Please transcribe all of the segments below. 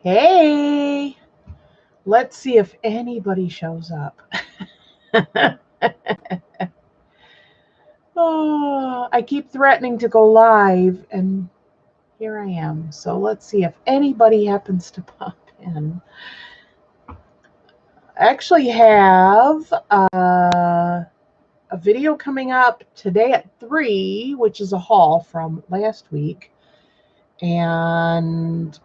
Hey, let's see if anybody shows up. Oh, I keep threatening to go live, and here I am. So let's see if anybody happens to pop in. I actually have a video coming up today at 3, which is a haul from last week. And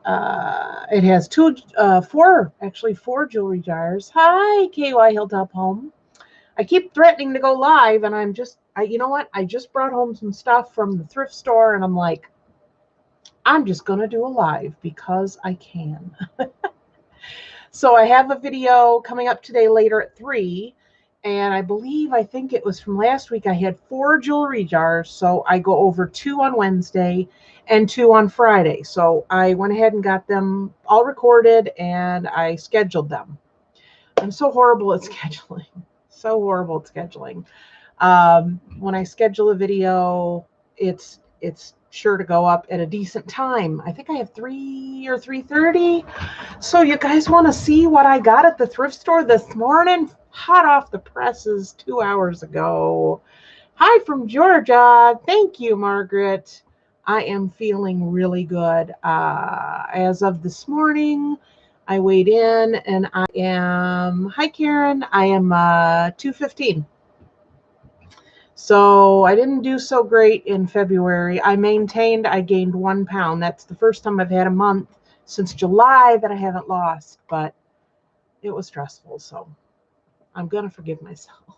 it has four jewelry jars. Hi, KY Hilltop Home. I keep threatening to go live, and you know what? I just brought home some stuff from the thrift store, and I'm like, I'm just going to do a live because I can. So I have a video coming up today later at 3, and I think it was from last week. I had 4 jewelry jars, so I go over 2 on Wednesday and 2 on Friday. So I went ahead and got them all recorded, and I scheduled them. I'm so horrible at scheduling. So horrible at scheduling. When I schedule a video, it's sure to go up at a decent time. I think I have 3 or 3:30. So you guys want to see what I got at the thrift store this morning? Hot off the presses 2 hours ago. Hi from Georgia. Thank you, Margaret. I am feeling really good. As of this morning, I weighed in, and I am, hi Karen, I am 215. So I didn't do so great in February. I gained 1 pound. That's the first time I've had a month since July that I haven't lost, but it was stressful. So I'm going to forgive myself.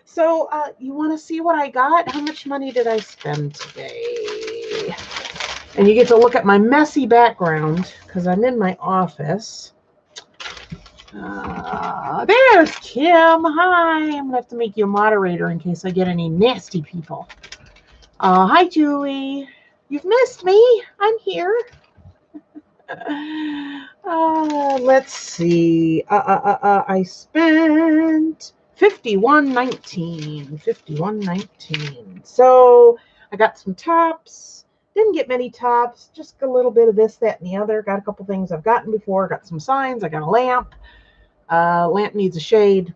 So you want to see what I got? How much money did I spend today? And you get to look at my messy background because I'm in my office. There's Kim. Hi. I'm going to have to make you a moderator in case I get any nasty people. Hi, Julie. You've missed me. I'm here. Let's see. I spent $51.19. $51.19. So I got some tops. Didn't get many tops. Just a little bit of this, that, and the other. Got a couple things I've gotten before. Got some signs. I got a lamp. Lamp needs a shade.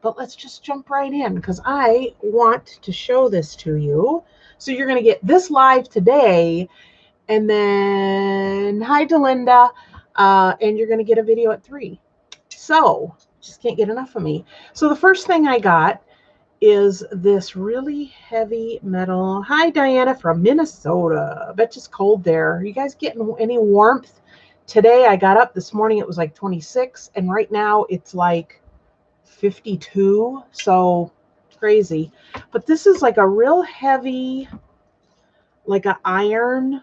But let's just jump right in because I want to show this to you. So you're going to get this live today. And then, hi to Linda. And you're going to get a video at 3. So, just can't get enough of me. So the first thing I got is this really heavy metal. Hi, Diana from Minnesota. I bet it's cold there. Are you guys getting any warmth? Today I got up this morning. It was like 26. And right now it's like 52. So crazy. But this is like a real heavy, like an iron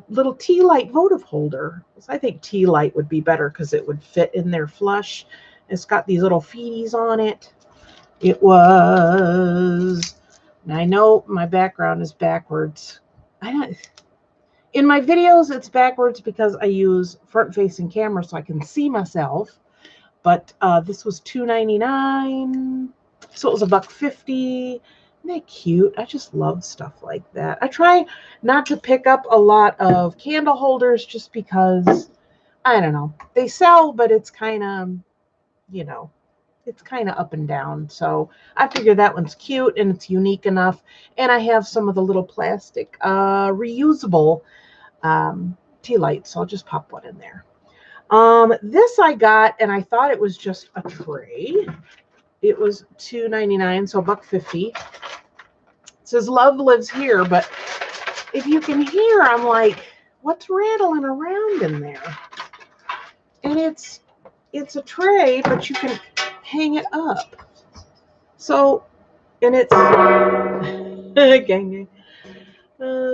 little tea light votive holder. I think tea light would be better because it would fit in there flush. It's got these little feeties on it. It was, and I know my background is backwards. In my videos it's backwards because I use front facing camera so I can see myself. But this was $2.99. So it was $1.50. Isn't that cute? I just love stuff like that. I try not to pick up a lot of candle holders just because, I don't know, they sell, but it's kind of, it's kind of up and down. So I figure that one's cute and it's unique enough. And I have some of the little plastic reusable tea lights. So I'll just pop one in there. This I got, and I thought it was just a tray. It was $2.99, so $1.50. It says love lives here, but if you can hear, I'm like, what's rattling around in there? And it's a tray, but you can hang it up. So, and it's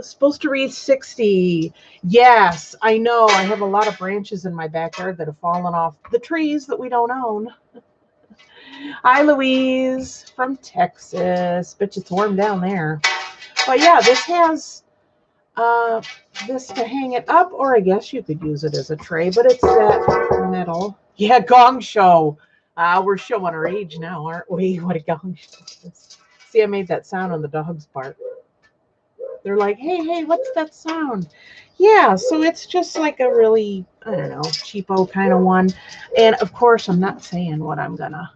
supposed to read 60. Yes, I know. I have a lot of branches in my backyard that have fallen off the trees that we don't own. Hi, Louise from Texas. Bet it's warm down there. But yeah, this has this to hang it up, or I guess you could use it as a tray, but it's that metal. Yeah, gong show. We're showing our age now, aren't we? What a gong show is. See, I made that sound on the dog's part. They're like, hey, what's that sound? Yeah, so it's just like a really, I don't know, cheapo kind of one. And of course, I'm not saying what I'm gonna.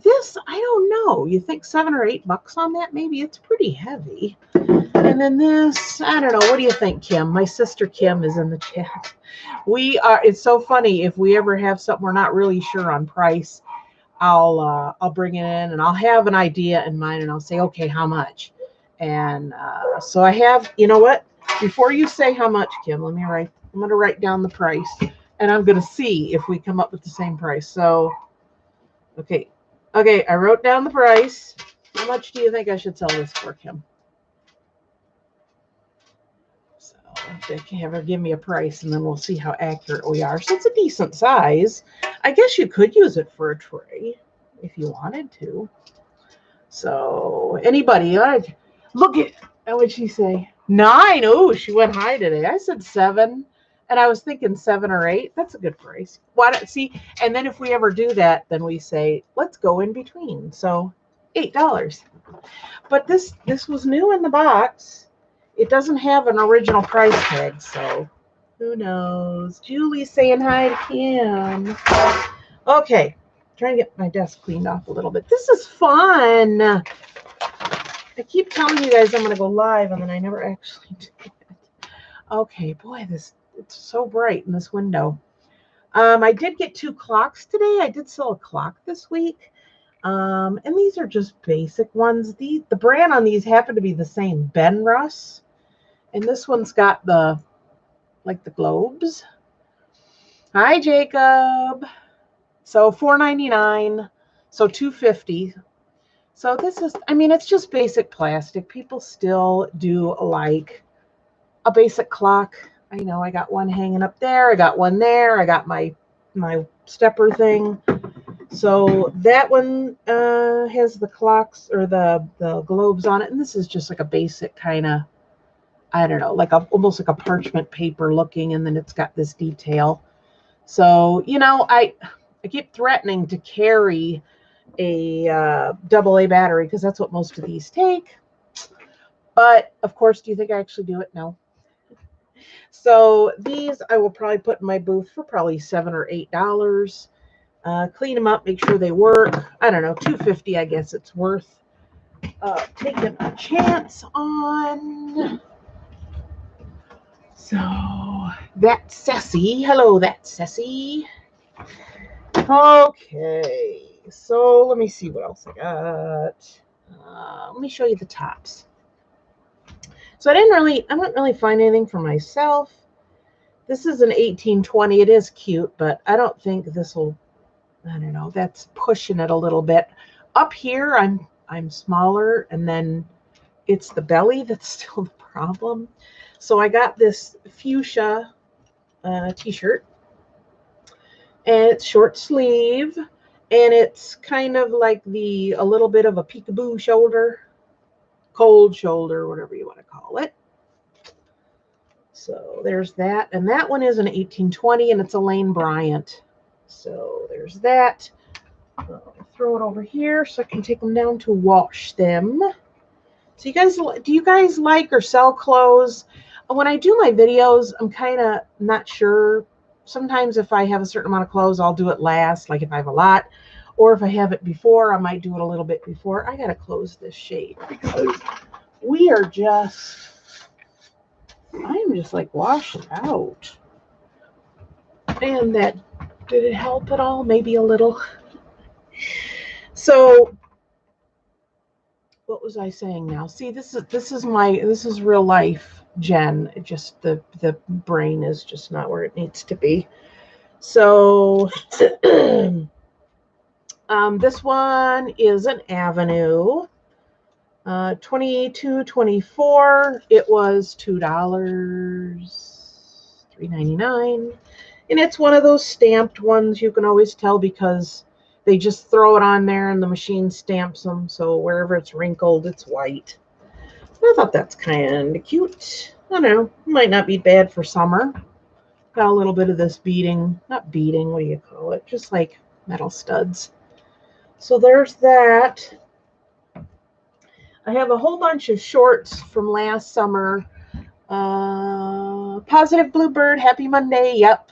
This, I don't know. You think $7 or $8 on that? Maybe it's pretty heavy. And then this, I don't know. What do you think, Kim? My sister Kim is in the chat. It's so funny. If we ever have something we're not really sure on price, I'll bring it in and I'll have an idea in mind and I'll say, okay, how much? And so I have, you know what? Before you say how much, Kim, I'm going to write down the price and I'm going to see if we come up with the same price. So, okay, I wrote down the price. How much do you think I should sell this for, Kim? So they can have her give me a price and then we'll see how accurate we are. So it's a decent size. I guess you could use it for a tray if you wanted to. So anybody, look at, what would she say? 9. Oh, she went high today. I said 7. And I was thinking 7 or 8. That's a good price. Why don't see? And then if we ever do that, then we say, let's go in between. So $8. But this was new in the box. It doesn't have an original price tag, so who knows? Julie's saying hi to Kim. Okay, trying to get my desk cleaned off a little bit. This is fun. I keep telling you guys I'm going to go live, and then I never actually do it. Okay, boy, it's so bright in this window. I did get 2 clocks today. I did sell a clock this week. And these are just basic ones. The brand on these happen to be the same, Ben Russ. And this one's got the globes. Hi, Jacob. So $4.99. So $2.50. So this is, I mean, it's just basic plastic. People still do like a basic clock. I know I got one hanging up there. I got one there. I got my stepper thing. So that one has the clocks or the globes on it. And this is just like a basic kind of, I don't know, almost like a parchment paper looking. And then it's got this detail. So, you know, I keep threatening to carry a AA battery because that's what most of these take. But, of course, do you think I actually do it? No. So these I will probably put in my booth for probably $7 or $8. Clean them up, make sure they work. I don't know, $2.50, I guess it's worth taking a chance on. So that's Ceci. Hello, that's Ceci. Okay, so let me see what else I got. Let me show you the tops. So I didn't really find anything for myself. This is an 1820. It is cute, but I don't think this will. I don't know. That's pushing it a little bit. Up here, I'm smaller, and then it's the belly that's still the problem. So I got this fuchsia T-shirt, and it's short sleeve, and it's kind of like a little bit of a peekaboo shoulder, cold shoulder, whatever you want to call it. So there's that, and that one is an 1820, and it's a Lane Bryant. So there's that. I'll throw it over here so I can take them down to wash them. So do you guys like or sell clothes? When I do my videos, I'm kind of not sure. Sometimes if I have a certain amount of clothes, I'll do it last, like if I have a lot. Or if I have it before, I might do it a little bit before. I got to close this shade because we are I'm just like washed out. And that, did it help at all? Maybe a little. So what was I saying now? See, this is real life, Jen. It just the brain is just not where it needs to be. So this one is an Avenue. 22.24. It was $2, $3.99. And it's one of those stamped ones. You can always tell because they just throw it on there and the machine stamps them. So wherever it's wrinkled, it's white. I thought that's kind of cute. I don't know. Might not be bad for summer. Got a little bit of this beading. Not beading, what do you call it? Just like metal studs. So there's that. I have a whole bunch of shorts from last summer. Positive Bluebird, Happy Monday. Yep.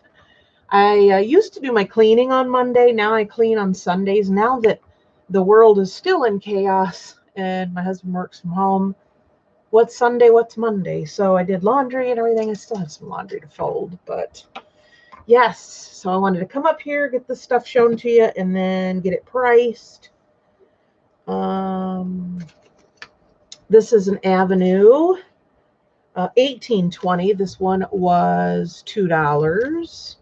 I used to do my cleaning on Monday. Now I clean on Sundays. Now that the world is still in chaos and my husband works from home, what's Sunday, what's Monday? So I did laundry and everything. I still have some laundry to fold, but yes. So I wanted to come up here, get this stuff shown to you, and then get it priced. This is an Avenue, 1820. This one was $2.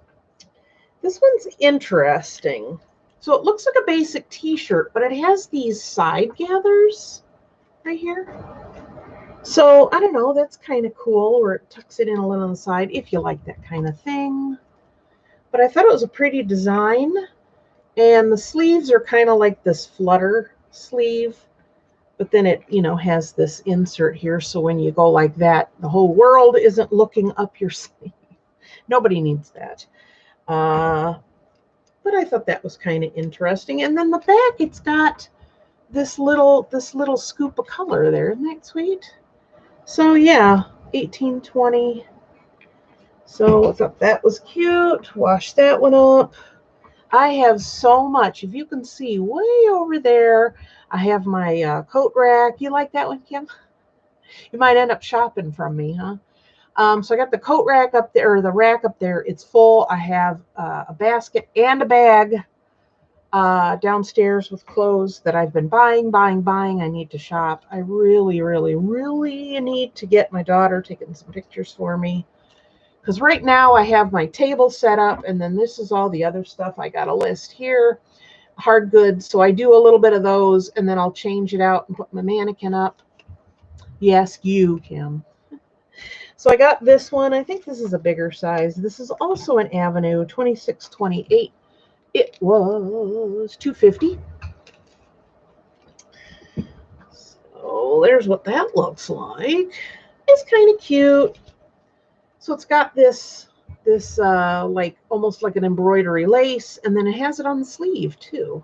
This one's interesting. So it looks like a basic t-shirt, but it has these side gathers right here. So I don't know, that's kind of cool, where it tucks it in a little on the side, if you like that kind of thing. But I thought it was a pretty design. And the sleeves are kind of like this flutter sleeve. But then it, has this insert here. So when you go like that, the whole world isn't looking up your sleeve. Nobody needs that. But I thought that was kind of interesting. And then the back, it's got this little scoop of color there. Isn't that sweet? So yeah, 1820. So I thought that was cute. Wash that one up. I have so much. If you can see way over there, I have my coat rack. You like that one, Kim? You might end up shopping from me, huh? So I got the coat rack up there, or the rack up there. It's full. I have a basket and a bag downstairs with clothes that I've been buying. I need to shop. I really, really, really need to get my daughter taking some pictures for me. Because right now I have my table set up, and then this is all the other stuff. I got a list here, hard goods. So I do a little bit of those, and then I'll change it out and put my mannequin up. Yes, you, Kim. So I got this one. I think this is a bigger size. This is also an Avenue, 2628. It was $2.50. So there's what that looks like. It's kind of cute. So it's got this like almost like an embroidery lace, and then it has it on the sleeve too.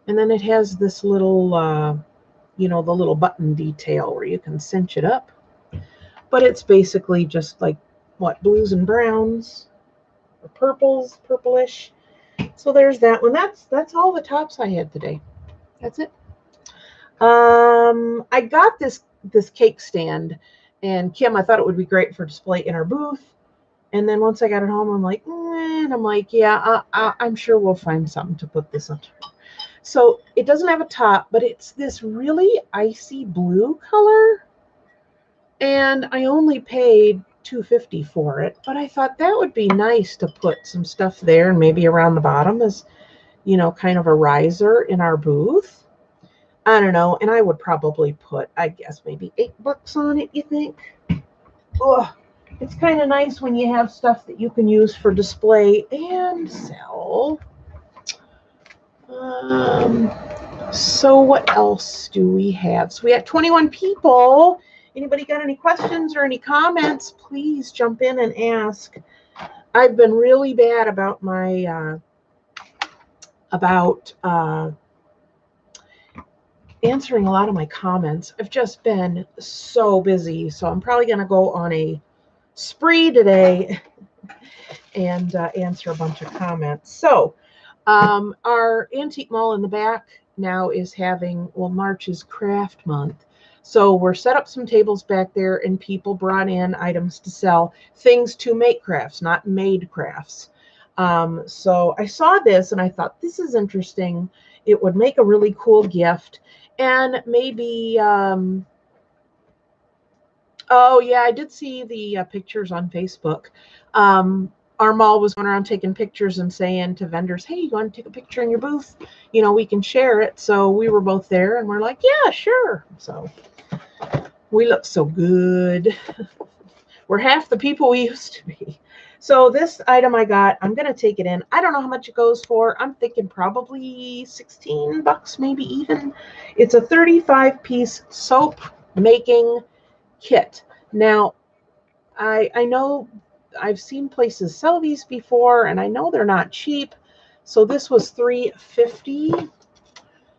And then it has this little, the little button detail where you can cinch it up. But it's basically just like, what, blues and browns, or purples, purplish. So there's that one. That's all the tops I had today. That's it. I got this cake stand, and Kim, I thought it would be great for display in our booth. And then once I got it home, I'm like, and I'm like, yeah, I'm sure we'll find something to put this under. So it doesn't have a top, but it's this really icy blue color. And I only paid $2.50 for it, but I thought that would be nice to put some stuff there, and maybe around the bottom as, kind of a riser in our booth. I don't know, and I would probably put, I guess, maybe $8 on it, you think? Oh, it's kind of nice when you have stuff that you can use for display and sell. So what else do we have? So we have 21 people. Anybody got any questions or any comments? Please jump in and ask. I've been really bad about my answering a lot of my comments. I've just been so busy, so I'm probably going to go on a spree today and answer a bunch of comments. So our antique mall in the back now is having, March is craft month. So we're set up some tables back there, and people brought in items to sell, things to make crafts, not made crafts. So I saw this and I thought, this is interesting. It would make a really cool gift. And maybe, oh yeah, I did see the pictures on Facebook. Our mall was going around taking pictures and saying to vendors, hey, you want to take a picture in your booth? We can share it. So we were both there, and we're like, yeah, sure. So we look so good. We're half the people we used to be. So this item I got, I'm going to take it in. I don't know how much it goes for. I'm thinking probably $16, maybe even. It's a 35-piece soap making kit. Now, I know I've seen places sell these before, and I know they're not cheap. So this was $3.50.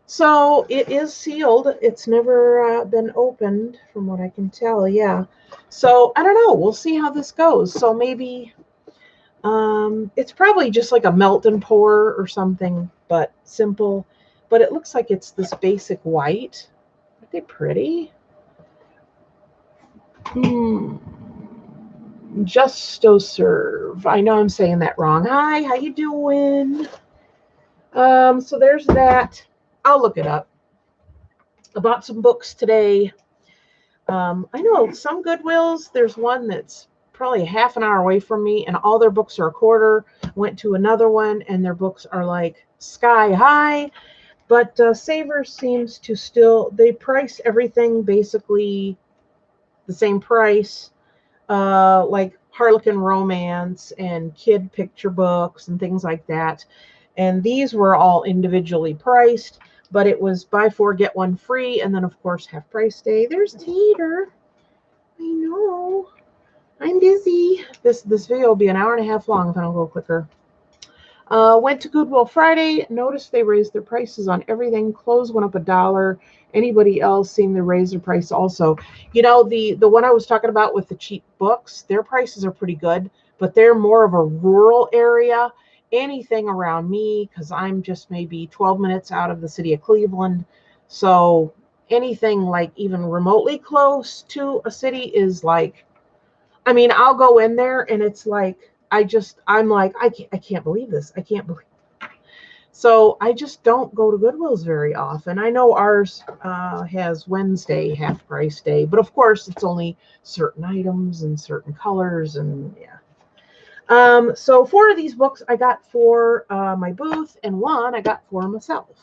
So it is sealed. It's never been opened from what I can tell. Yeah. So I don't know. We'll see how this goes. So maybe it's probably just like a melt and pour or something, but simple. But it looks like it's this basic white. Aren't they pretty? Justo Serve. I know I'm saying that wrong. Hi, how you doing? So there's that. I'll look it up. I bought some books today. I know some Goodwills. There's one that's probably a half an hour away from me, and all their books are a quarter. Went to another one, and their books are like sky high. But Savers seems to still, they price everything basically the same price, like Harlequin romance and kid picture books and things like that. And these were all individually priced, but it was buy four, get one free. And then, of course, half price day. There's Tater. I know. I'm busy. This video will be an hour and a half long if I don't go quicker. Went to Goodwill Friday. Noticed they raised their prices on everything. Clothes went up $1. Anybody else seemed to raise their price also? You know, the one I was talking about with the cheap books, their prices are pretty good, but they're more of a rural area. Anything around me, because I'm just maybe 12 minutes out of the city of Cleveland. So anything like even remotely close to a city is like, I mean, I'll go in there and it's like, I'm like, I can't believe this. I can't believe. So I just don't go to Goodwill's very often. I know ours has Wednesday half price day, but of course it's only certain items and certain colors and yeah. So 4 of these books I got for my booth, and 1 I got for myself.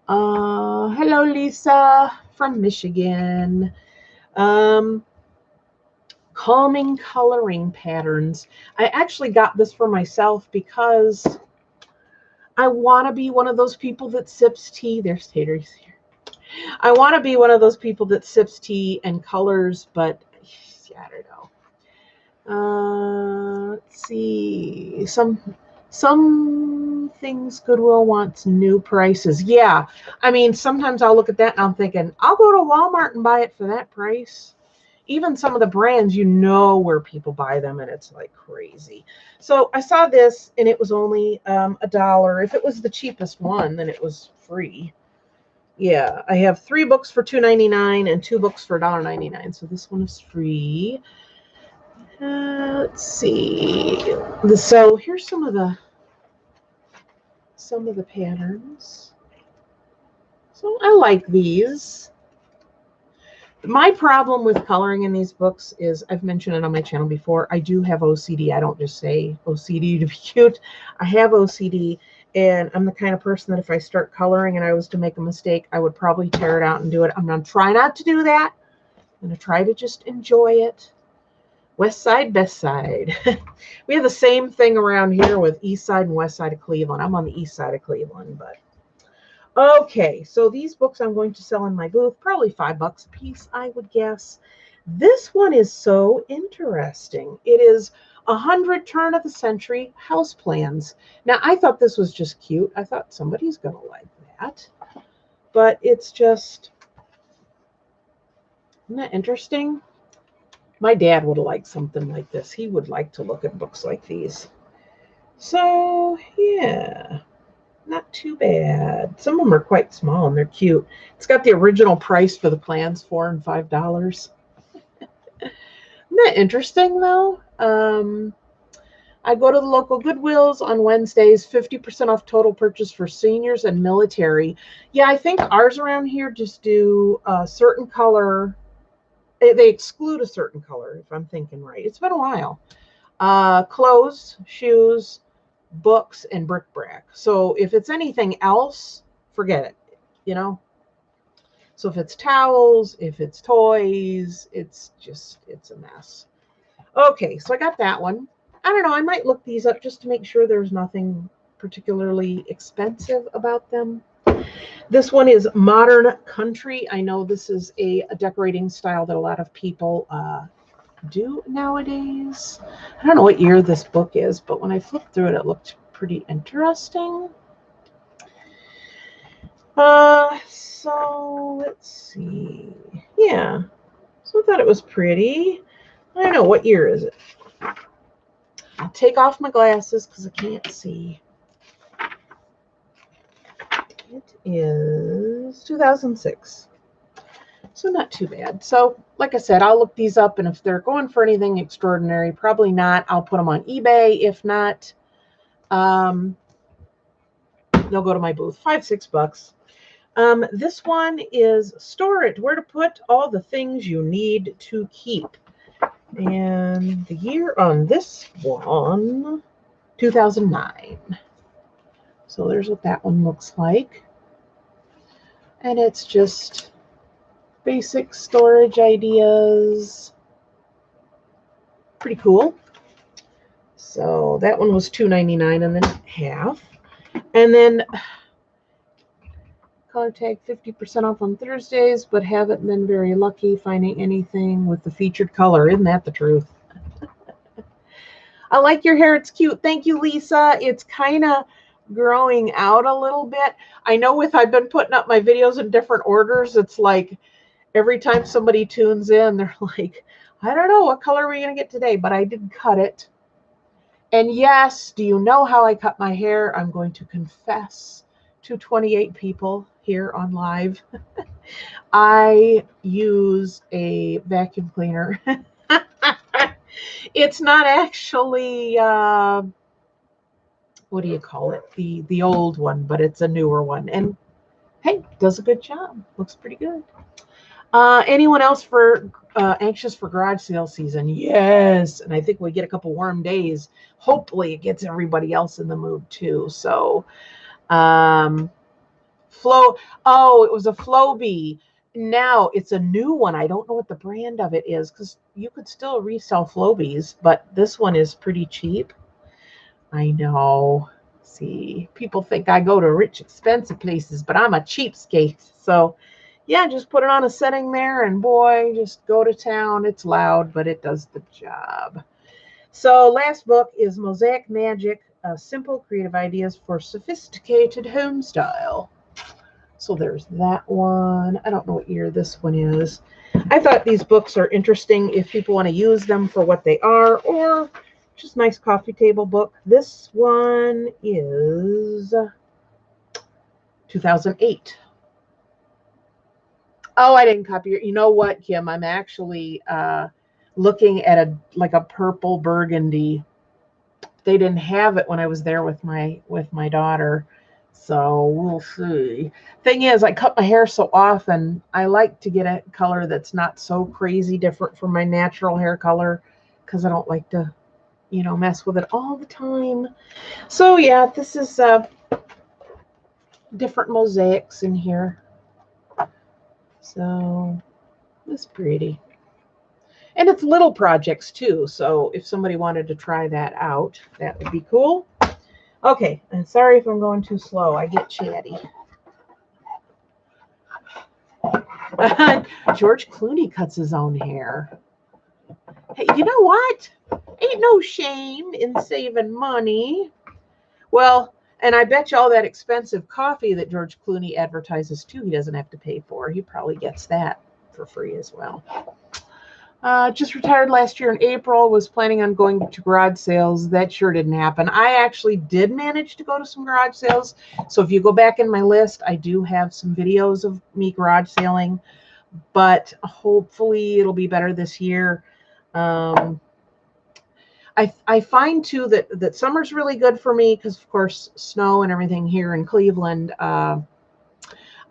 Hello, Lisa from Michigan. Calming coloring patterns. I actually got this for myself because I want to be one of those people that sips tea. There's Taters here. I want to be one of those people that sips tea and colors, but I don't know. Let's see. Some things Goodwill wants new prices. Yeah. I mean, sometimes I'll look at that and I'm thinking, I'll go to Walmart and buy it for that price. Even some of the brands, you know where people buy them, and it's like crazy. So I saw this, and it was only $1. If it was the cheapest one, then it was free. Yeah, I have 3 books for $2.99 and 2 books for $1.99. So this one is free. Let's see. So here's some of the patterns. So I like these. My problem with coloring in these books is, I've mentioned it on my channel before, I do have OCD. I don't just say OCD to be cute. I have OCD, and I'm the kind of person that if I start coloring and I was to make a mistake, I would probably tear it out and do it. I'm going to try not to do that. I'm going to try to just enjoy it. West side, best side. We have the same thing around here with east side and west side of Cleveland. I'm on the east side of Cleveland, but okay, so these books I'm going to sell in my booth, probably $5 a piece, I would guess. This one is so interesting. It is 100 turn of the century house plans. Now, I thought this was just cute. I thought somebody's going to like that. But it's just, isn't that interesting? My dad would have liked something like this. He would like to look at books like these. So, yeah. Not too bad. Some of them are quite small and they're cute. It's got the original price for the plans, $4 and $5. Isn't that interesting, though? I go to the local Goodwills on Wednesdays, 50% off total purchase for seniors and military. Yeah, I think ours around here just do a certain color. They exclude a certain color, if I'm thinking right. It's been a while. Clothes, shoes, books, and bric-a-brac. So if it's anything else, forget it, you know? So if it's towels, if it's toys, it's a mess. Okay, so I got that one. I don't know, I might look these up just to make sure there's nothing particularly expensive about them. This one is Modern Country. I know this is a decorating style that a lot of people do nowadays. I don't know what year this book is, but when I flipped through it, it looked pretty interesting. So let's see. Yeah. So I thought it was pretty. I don't know, what year is it? I'll take off my glasses because I can't see. It is 2006. So not too bad. So like I said, I'll look these up, and if they're going for anything extraordinary, probably not. I'll put them on eBay. If not, they'll go to my booth. $5-6. This one is store it, where to put all the things you need to keep. And the year on this one, 2009. So there's what that one looks like. And it's just basic storage ideas. Pretty cool. So that one was $2.99 and then half. And then color tag 50% off on Thursdays, but haven't been very lucky finding anything with the featured color. Isn't that the truth? I like your hair. It's cute. Thank you, Lisa. It's kind of growing out a little bit. I know I've been putting up my videos in different orders. It's like every time somebody tunes in, they're like, I don't know, what color are we going to get today? But I did cut it. And yes, do you know how I cut my hair? I'm going to confess to 28 people here on live. I use a vacuum cleaner. It's not actually, what do you call it? The old one, but it's a newer one. And hey, does a good job. Looks pretty good. Anyone else anxious for garage sale season? Yes. And I think we get a couple warm days. Hopefully it gets everybody else in the mood too. So, Flow. Oh, it was a Flowbee. Now it's a new one. I don't know what the brand of it is because you could still resell Flowbees, but this one is pretty cheap. I know. See, people think I go to rich, expensive places, but I'm a cheapskate. So, yeah, just put it on a setting there, and boy, just go to town. It's loud, but it does the job. So, last book is Mosaic Magic, Simple Creative Ideas for Sophisticated Home Style. So there's that one. I don't know what year this one is. I thought these books are interesting if people want to use them for what they are, or just nice coffee table book. This one is 2008. Oh, I didn't copy it. You know what, Kim? I'm actually looking at a purple burgundy. They didn't have it when I was there with my daughter. So we'll see. Thing is, I cut my hair so often, I like to get a color that's not so crazy different from my natural hair color because I don't like to, mess with it all the time. So yeah, this is different mosaics in here. So it's pretty. And it's little projects too. So if somebody wanted to try that out, that would be cool. Okay, and sorry if I'm going too slow. I get chatty. George Clooney cuts his own hair. Hey, you know what? Ain't no shame in saving money. Well, and I bet you all that expensive coffee that George Clooney advertises too, he doesn't have to pay for. He probably gets that for free as well. Just retired last year in April, was planning on going to garage sales. That sure didn't happen. I actually did manage to go to some garage sales. So if you go back in my list, I do have some videos of me garage sailing, but hopefully it'll be better this year. I find too that summer's really good for me because of course snow and everything here in Cleveland.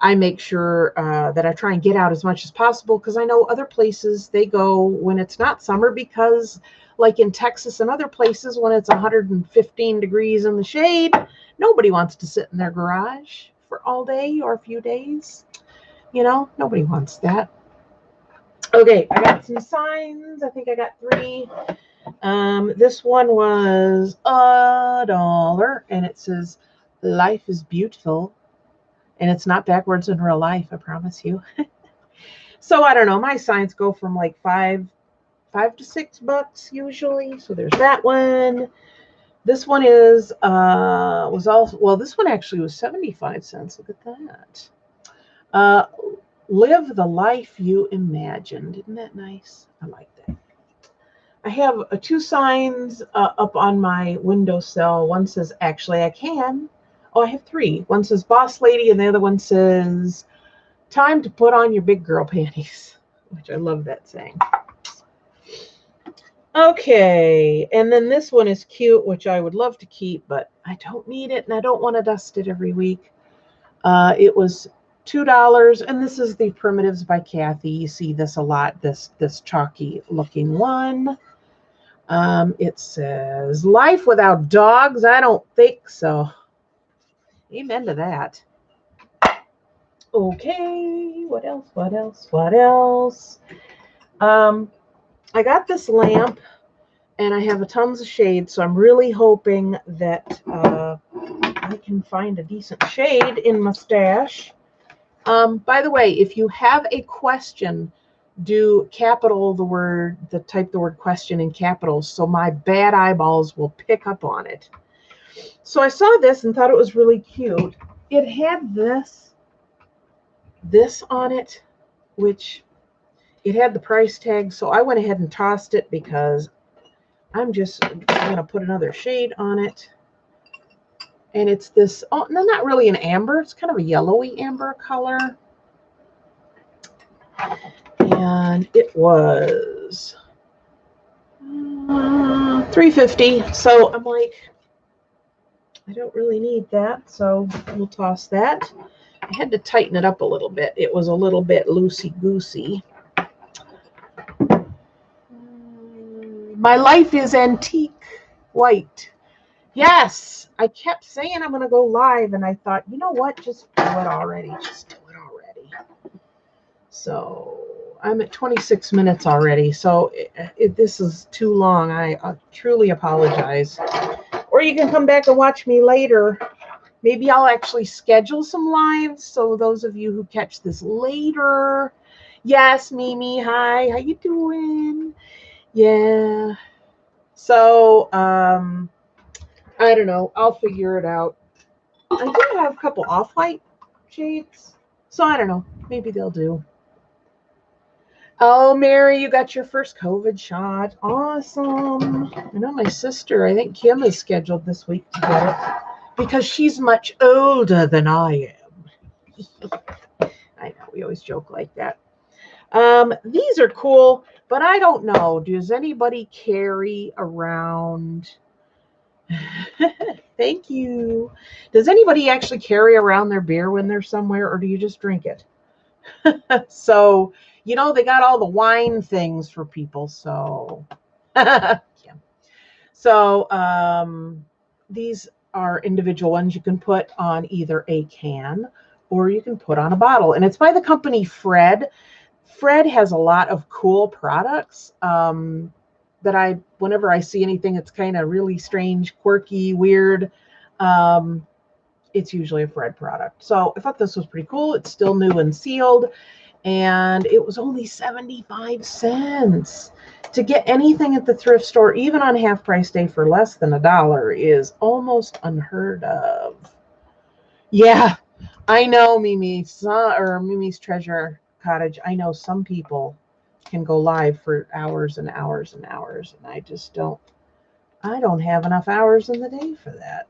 I make sure that I try and get out as much as possible because I know other places they go when it's not summer because like in Texas and other places when it's 115 degrees in the shade, nobody wants to sit in their garage for all day or a few days. Nobody wants that. Okay, I got some signs. I think I got 3. This one was $1 and it says life is beautiful. And it's not backwards in real life, I promise you. So I don't know. My signs go from like $5 to $6 usually. So there's that one. This one is was also, well, this one actually was 75 cents. Look at that. Live the life you imagined. Isn't that nice? I like that. I have two signs up on my windowsill. One says, actually, I can. Oh, I have three. One says, boss lady, and the other one says, time to put on your big girl panties, which I love that saying. Okay, and then this one is cute, which I would love to keep, but I don't need it, and I don't want to dust it every week. It was $2, and this is the Primitives by Kathy. You see this a lot, this chalky looking one. It says, life without dogs? I don't think so. Amen to that. Okay, what else, what else, what else? I got this lamp, and I have tons of shades, so I'm really hoping that I can find a decent shade in my stash. By the way, if you have a question, do capital the word, type the word question in capitals, so my bad eyeballs will pick up on it. So I saw this and thought it was really cute. It had this on it, which it had the price tag, so I went ahead and tossed it because I'm just going to put another shade on it. And it's this, oh, no, not really an amber. It's kind of a yellowy amber color. And it was $3.50. So I'm like, I don't really need that, so we'll toss that. I had to tighten it up a little bit. It was a little bit loosey-goosey. My life is antique white. Yes, I kept saying I'm going to go live, and I thought, you know what? Just do it already. Just do it already. So I'm at 26 minutes already. So if this is too long, I truly apologize. Or you can come back and watch me later. Maybe I'll actually schedule some lives. So those of you who catch this later. Yes, Mimi. Hi. How you doing? Yeah. So, I don't know. I'll figure it out. I do have a couple off-white shades. So I don't know. Maybe they'll do. Oh, Mary, you got your first COVID shot. Awesome. I know my sister, I think Kim, is scheduled this week to get it because she's much older than I am. I know, we always joke like that. These are cool, but I don't know. Does anybody carry around... Thank you. Does anybody actually carry around their beer when they're somewhere, or do you just drink it? So, you know, they got all the wine things for people. So, yeah. So, these are individual ones you can put on either a can or you can put on a bottle. And it's by the company Fred. Fred has a lot of cool products that whenever I see anything that's kind of really strange, quirky, weird, it's usually a Fred product. So I thought this was pretty cool. It's still new and sealed. And it was only 75 cents. To get anything at the thrift store, even on half price day, for less than $1 is almost unheard of. Yeah, I know, Mimi's Treasure Cottage. I know some people can go live for hours and hours and hours, and I don't have enough hours in the day for that.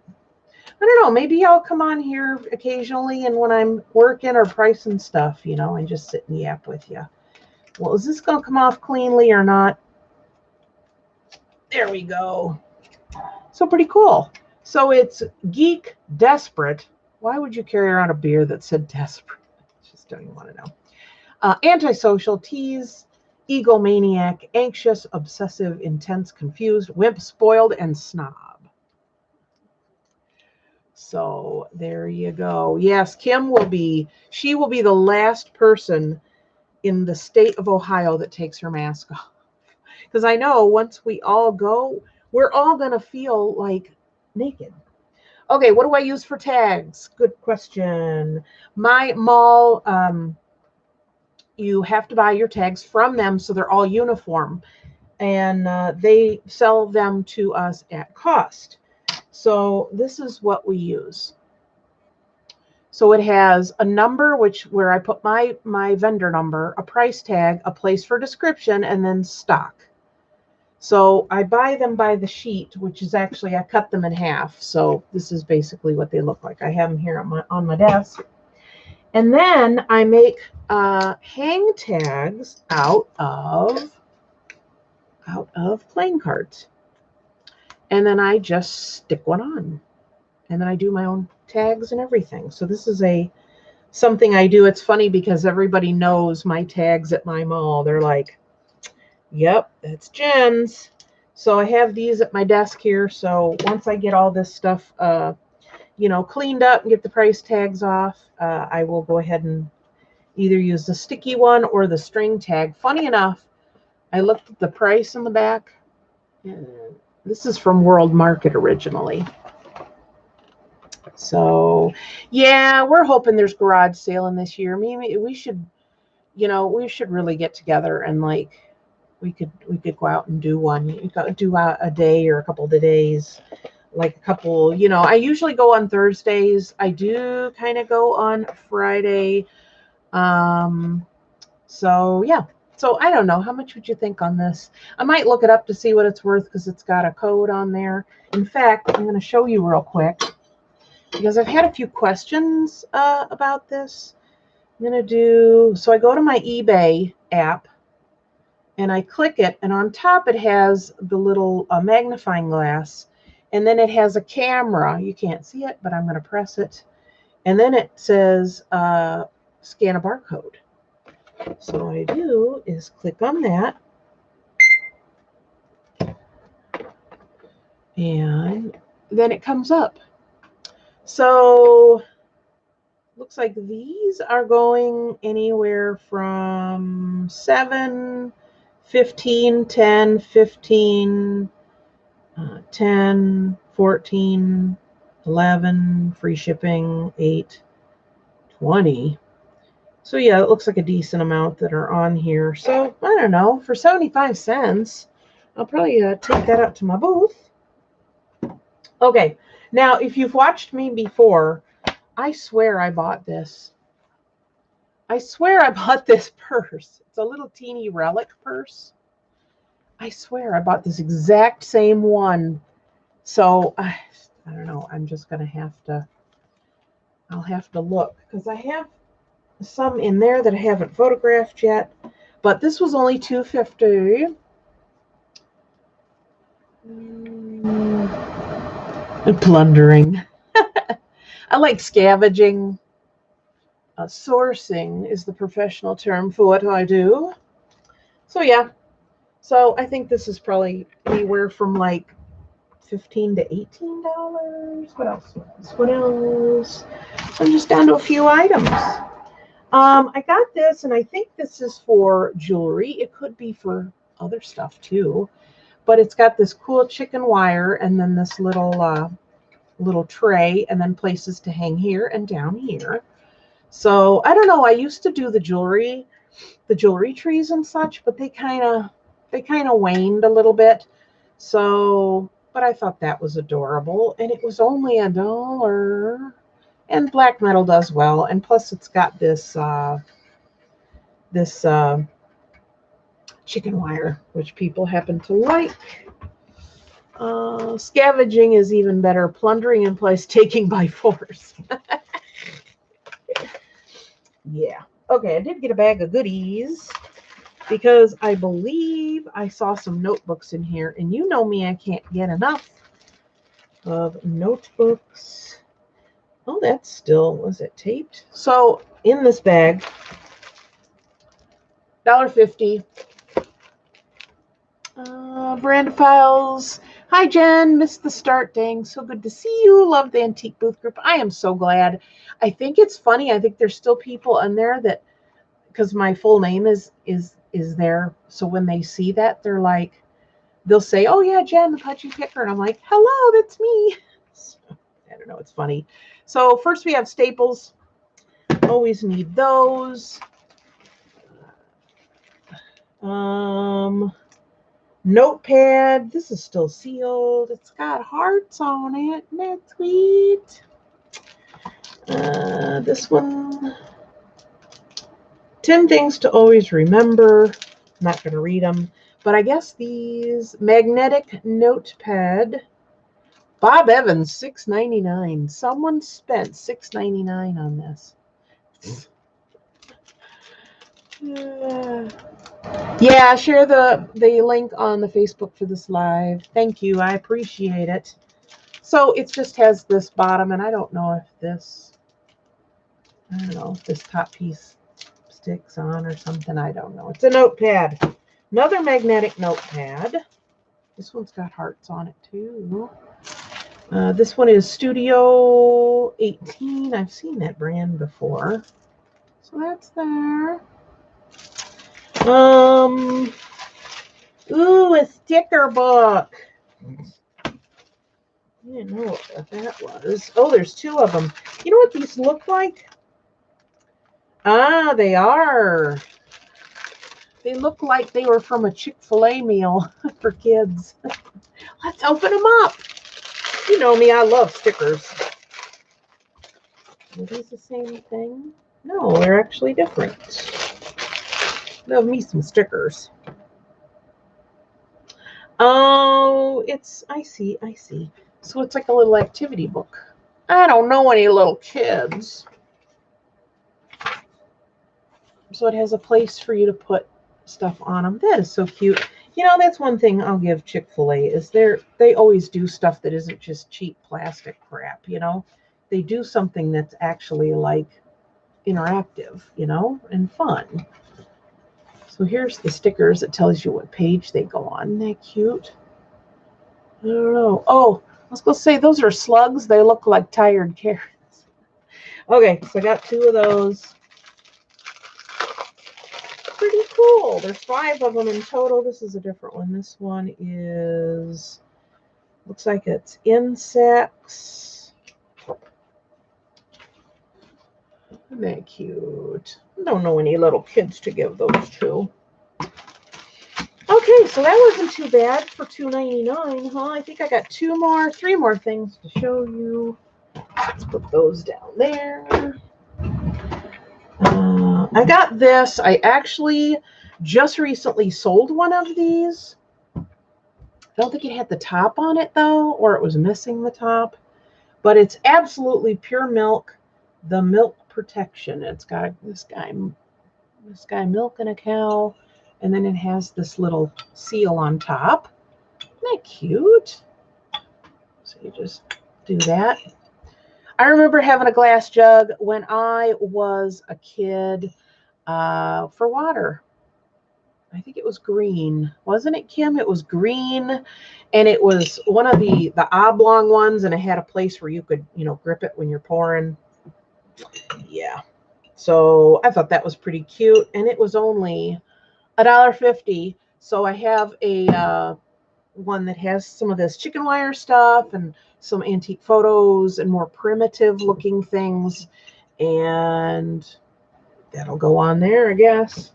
I don't know, maybe I'll come on here occasionally, and when I'm working or pricing stuff, you know, and just sit and yap with you. Well, is this going to come off cleanly or not? There we go. So pretty cool. So it's Geek Desperate. Why would you carry around a beer that said desperate? Just don't even want to know. Antisocial, Tease, Egomaniac, Anxious, Obsessive, Intense, Confused, Wimp, Spoiled, and Snob. So there you go. Yes, Kim will be the last person in the state of Ohio that takes her mask off. Because I know once we all go, we're all going to feel like naked. Okay, what do I use for tags? Good question. My mall, you have to buy your tags from them, so they're all uniform. And they sell them to us at cost. So this is what we use. So it has a number, where I put my vendor number, a price tag, a place for description, and then stock. So I buy them by the sheet, which is actually, I cut them in half. So this is basically what they look like. I have them here on my desk. And then I make hang tags out of playing cards. And then I just stick one on. And then I do my own tags and everything. So this is something I do. It's funny because everybody knows my tags at my mall. They're like, yep, that's Jen's. So I have these at my desk here. So once I get all this stuff, cleaned up and get the price tags off, I will go ahead and either use the sticky one or the string tag. Funny enough, I looked at the price on the back. This is from World Market originally. So, yeah, we're hoping there's garage sailing this year. Maybe we should, we should really get together and we could go out and do one. You could do a day or a couple of days, like a couple. I usually go on Thursdays. I do kind of go on Friday. So yeah. So I don't know. How much would you think on this? I might look it up to see what it's worth because it's got a code on there. In fact, I'm going to show you real quick because I've had a few questions about this. I'm going to do, so I go to my eBay app and I click it, and on top it has the little magnifying glass, and then it has a camera. You can't see it, but I'm going to press it. And then it says scan a barcode. So what I do is click on that. And then it comes up. So looks like these are going anywhere from 7, 15, 10, 15, 10, 14, 11, free shipping, 8, 20. So yeah, it looks like a decent amount that are on here. So I don't know, for 75 cents, I'll probably take that out to my booth. Okay, now if you've watched me before, I swear I bought this. I swear I bought this purse. It's a little teeny relic purse. I swear I bought this exact same one. So I don't know. I'm just going to I'll have to look because I have some in there that I haven't photographed yet. But this was only $2.50. Plundering. I like scavenging. Sourcing is the professional term for what I do. So yeah. So I think this is probably anywhere from like $15 to $18. What else? What else? So I'm just down to a few items. I got this, and I think this is for jewelry. It could be for other stuff too, but it's got this cool chicken wire, and then this little tray, and then places to hang here and down here. So I don't know. I used to do the jewelry trees and such, but they kind of waned a little bit. So, but I thought that was adorable, and it was only $1. And black metal does well, and plus it's got this chicken wire, which people happen to like. Scavenging is even better. Plundering implies taking by force. Yeah. Okay, I did get a bag of goodies because I believe I saw some notebooks in here, and you know me, I can't get enough of notebooks. Oh, that's still, was it taped? So in this bag, $1.50. Brand files. Hi, Jen. Missed the start. Dang, so good to see you. Love the antique booth group. I am so glad. I think it's funny. I think there's still people in there that, because my full name is there. So when they see that, they're like, they'll say, "Oh yeah, Jen, the pudgy picker," and I'm like, "Hello, that's me." So, I don't know. It's funny. So first we have staples. Always need those. Notepad. This is still sealed. It's got hearts on it. Isn't that sweet? This one, 10 things to always remember. I'm not going to read them, but I guess these magnetic notepad. Bob Evans, $6.99. Someone spent $6.99 on this. Yeah, share the link on the Facebook for this live. Thank you. I appreciate it. So it just has this bottom, and I don't know if this, this top piece sticks on or something. I don't know. It's a notepad. Another magnetic notepad. This one's got hearts on it too. This one is Studio 18. I've seen that brand before. So that's there. Ooh, a sticker book. I didn't know what that was. Oh, there's two of them. You know what these look like? Ah, they are. They look like they were from a Chick-fil-A meal for kids. Let's open them up. You know me, I love stickers. Are these the same thing? No, they're actually different. Love me some stickers. Oh, I see. So it's like a little activity book. I don't know any little kids. So it has a place for you to put stuff on them. That is so cute. You know, that's one thing I'll give Chick-fil-A is they always do stuff that isn't just cheap plastic crap, you know. They do something that's actually like interactive, you know, and fun. So here's the stickers that tells you what page they go on. Isn't that cute? I don't know. Oh, I was going to say those are slugs. They look like tired carrots. Okay, so I got two of those. Pretty cool. There's 5 of them in total. This is a different one. This one is, looks like it's insects. Isn't that cute? I don't know any little kids to give those to. Okay, so that wasn't too bad for $2.99, huh? I think I got 3 more things to show you. Let's put those down there. I got this. I actually just recently sold one of these. I don't think it had the top on it, though, or it was missing the top. But it's absolutely pure milk. The milk protection. It's got this guy milking a cow. And then it has this little seal on top. Isn't that cute? So you just do that. I remember having a glass jug when I was a kid for water. I think it was green. Wasn't it, Kim? It was green. And it was one of the oblong ones. And it had a place where you could, grip it when you're pouring. Yeah. So I thought that was pretty cute. And it was only $1.50. So I have a one that has some of this chicken wire stuff and some antique photos and more primitive looking things. And that'll go on there, I guess.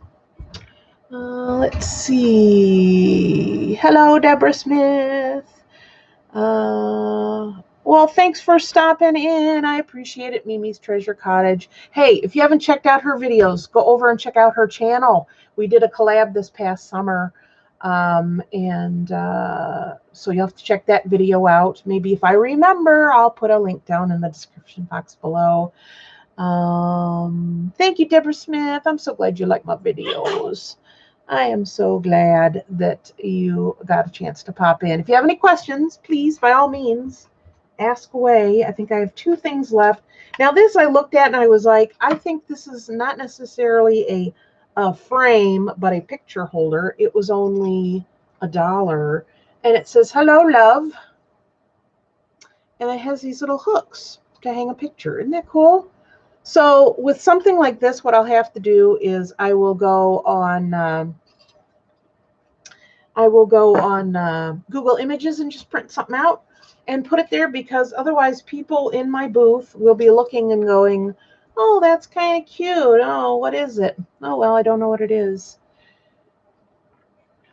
Let's see. Hello, Deborah Smith. Well, thanks for stopping in. I appreciate it, Mimi's Treasure Cottage. Hey, if you haven't checked out her videos, go over and check out her channel. We did a collab this past summer. So you'll have to check that video out. Maybe if I remember, I'll put a link down in the description box below. Thank you, Deborah Smith. I'm so glad you like my videos. I am so glad that you got a chance to pop in. If you have any questions, please, by all means, ask away. I think I have 2 things left. Now, this I looked at and I was like, I think this is not necessarily a frame, but a picture holder. It was only $1. And it says, hello, love. And it has these little hooks to hang a picture. Isn't that cool? So with something like this, what I'll have to do is I will go on Google Images and just print something out and put it there, because otherwise people in my booth will be looking and going, oh, that's kind of cute. Oh, what is it? Oh, well, I don't know what it is.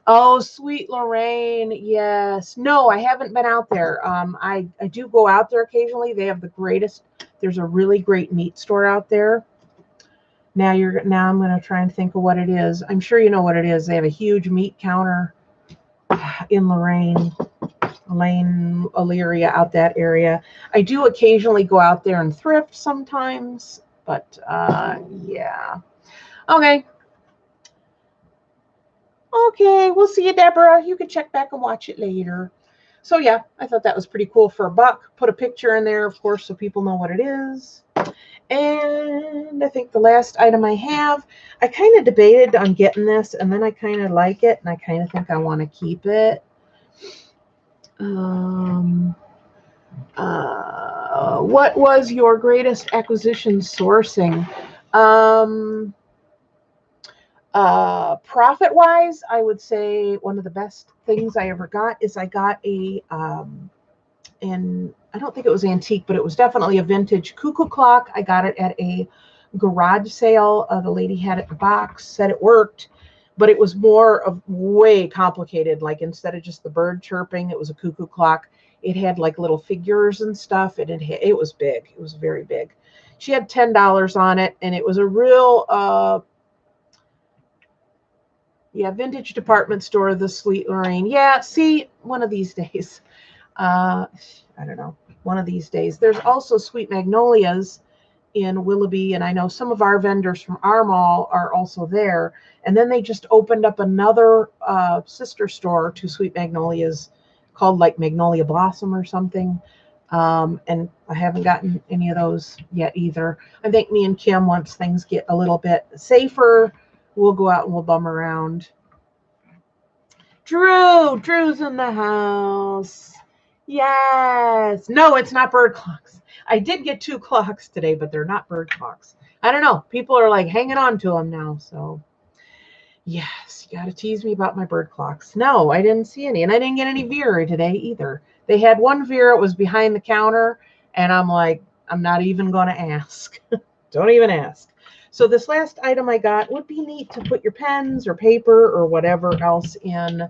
Oh, Sweet Lorraine. Yes. No, I haven't been out there. I do go out there occasionally. They have the greatest. There's a really great meat store out there. Now I'm going to try and think of what it is. I'm sure you know what it is. They have a huge meat counter in Lorraine, Elyria, out that area. I do occasionally go out there and thrift sometimes, but yeah. Okay. Okay, we'll see you, Deborah. You can check back and watch it later. So yeah, I thought that was pretty cool for $1. Put a picture in there, of course, so people know what it is. And I think the last item I have, I kind of debated on getting this, and then I kind of like it, and I kind of think I want to keep it. What was your greatest acquisition sourcing? Profit-wise, I would say one of the best things I ever got is I got and I don't think it was antique, but it was definitely a vintage cuckoo clock. I got it at a garage sale. The lady had it in a box, said it worked, but it was more of way complicated. Like instead of just the bird chirping, it was a cuckoo clock. It had like little figures and stuff, and it was big. It was very big. She had $10 on it, and it was a real vintage department store, the Sweet Lorraine. Yeah, see, one of these days. I don't know. One of these days. There's also Sweet Magnolias in Willoughby, and I know some of our vendors from our mall are also there. And then they just opened up another sister store to Sweet Magnolias called like Magnolia Blossom or something. And I haven't gotten any of those yet either. I think me and Kim, once things get a little bit safer, we'll go out and we'll bum around. Drew's in the house. Yes. No, it's not bird clocks. I did get 2 clocks today, but they're not bird clocks. I don't know. People are like hanging on to them now. So, yes, you got to tease me about my bird clocks. No, I didn't see any. And I didn't get any Vera today either. They had one Vera. It was behind the counter. And I'm like, I'm not even going to ask. Don't even ask. So this last item I got would be neat to put your pens or paper or whatever else in.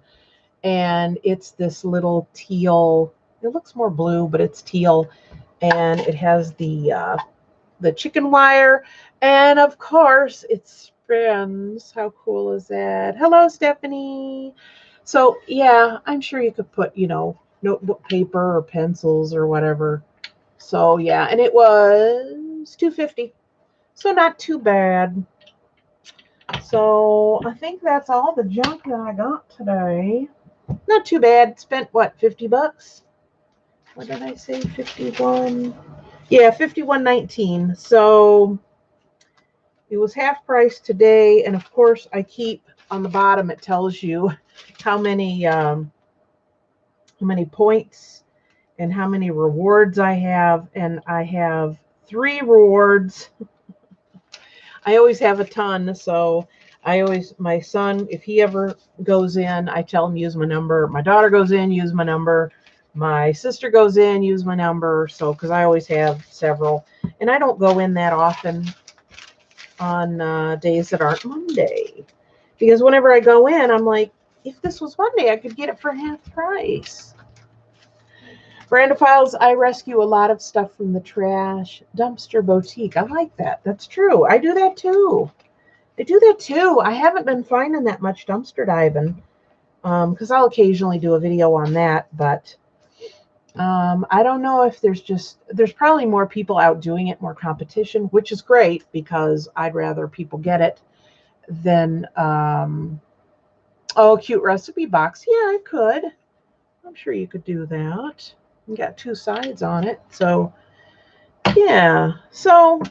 And it's this little teal. It looks more blue, but it's teal. And it has the chicken wire. And of course, it spins. How cool is that? Hello, Stephanie. So yeah, I'm sure you could put, notebook paper or pencils or whatever. So yeah, and it was $2.50. So not too bad. So I think that's all the junk that I got today. Not too bad. Spent what, $50? What did I say? 51. Yeah, 51.19. So it was half price today, and of course I keep on the bottom. It tells you how many points and how many rewards I have, and I have 3 rewards. I always have a ton, so my son, if he ever goes in, I tell him use my number. My daughter goes in, use my number. My sister goes in, use my number. So, because I always have several. And I don't go in that often on days that aren't Monday. Because whenever I go in, I'm like, if this was Monday, I could get it for half price. Brandophiles, I rescue a lot of stuff from the trash. Dumpster boutique. I like that. That's true. I do that too. I haven't been finding that much dumpster diving because I'll occasionally do a video on that. But I don't know if there's probably more people out doing it, more competition, which is great because I'd rather people get it than, cute recipe box. Yeah, I could. I'm sure you could do that. You got 2 sides on it. So, yeah. So,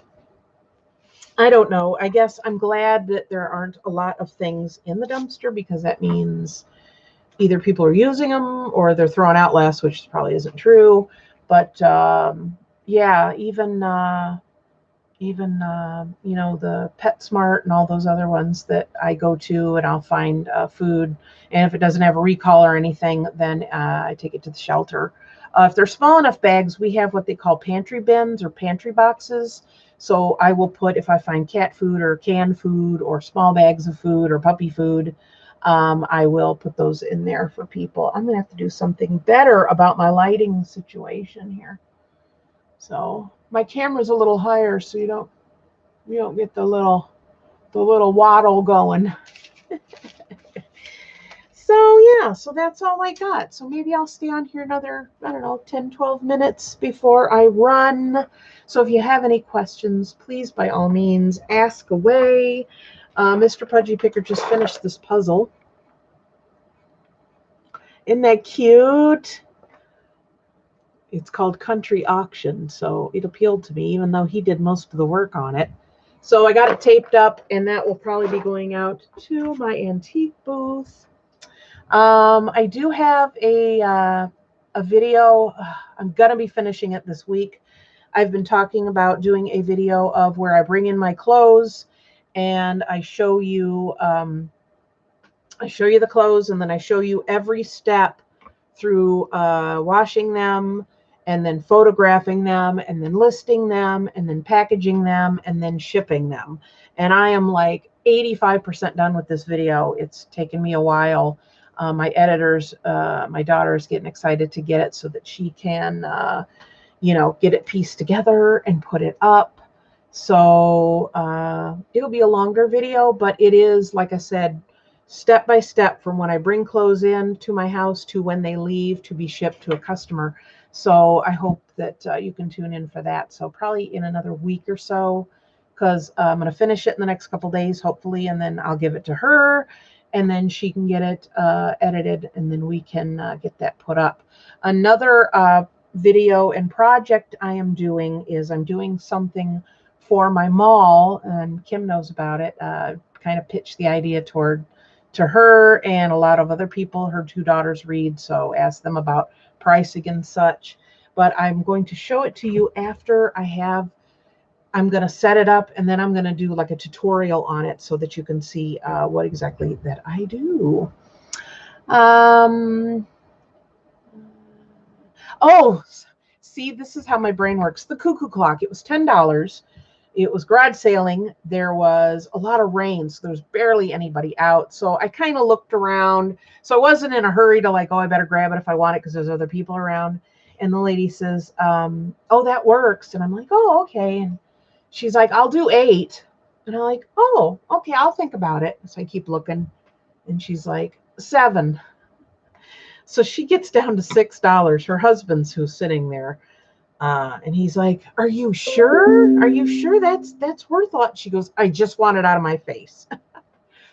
I don't know. I guess I'm glad that there aren't a lot of things in the dumpster because that means either people are using them or they're throwing out less, which probably isn't true. But, yeah, even the PetSmart and all those other ones that I go to and I'll find food. And if it doesn't have a recall or anything, then I take it to the shelter. If they're small enough bags, we have what they call pantry bins or pantry boxes. So I will put, if I find cat food or canned food or small bags of food or puppy food, I will put those in there for people. I'm going to have to do something better about my lighting situation here. So my camera's a little higher so you don't get the little waddle going. So yeah, so that's all I got. So maybe I'll stay on here another, I don't know, 10, 12 minutes before I run. So if you have any questions, please, by all means, ask away. Mr. Pudgy Picker just finished this puzzle. Isn't that cute? It's called Country Auction, so it appealed to me, even though he did most of the work on it. So I got it taped up, and that will probably be going out to my antique booth. I do have a video. I'm going to be finishing it this week. I've been talking about doing a video of where I bring in my clothes and I show you the clothes, and then I show you every step through washing them and then photographing them and then listing them and then packaging them and then shipping them. And I am like 85% done with this video. It's taken me a while. My editors, my daughter is getting excited to get it so that she can, get it pieced together and put it up. So it'll be a longer video, but it is, like I said, step by step from when I bring clothes in to my house to when they leave to be shipped to a customer. So I hope that you can tune in for that. So probably in another week or so, because I'm going to finish it in the next couple days, hopefully, and then I'll give it to her, and then she can get it edited, and then we can get that put up. Another video and project I am doing is I'm doing something for my mall, and Kim knows about it. Kind of pitched the idea to her and a lot of other people. Her two daughters read, so ask them about pricing and such. But I'm going to show it to you after I'm going to set it up, and then I'm going to do like a tutorial on it so that you can see what exactly that I do. Oh, see, this is how my brain works. The cuckoo clock, it was $10. It was garage sailing. There was a lot of rain, so there was barely anybody out. So I kind of looked around. So I wasn't in a hurry to like, oh, I better grab it if I want it because there's other people around. And the lady says, oh, that works. And I'm like, oh, okay. And she's like, I'll do 8. And I'm like, oh, okay, I'll think about it. So I keep looking. And she's like, 7. So she gets down to $6. Her husband's who's sitting there. And he's like, are you sure? Are you sure that's worth it? She goes, I just want it out of my face.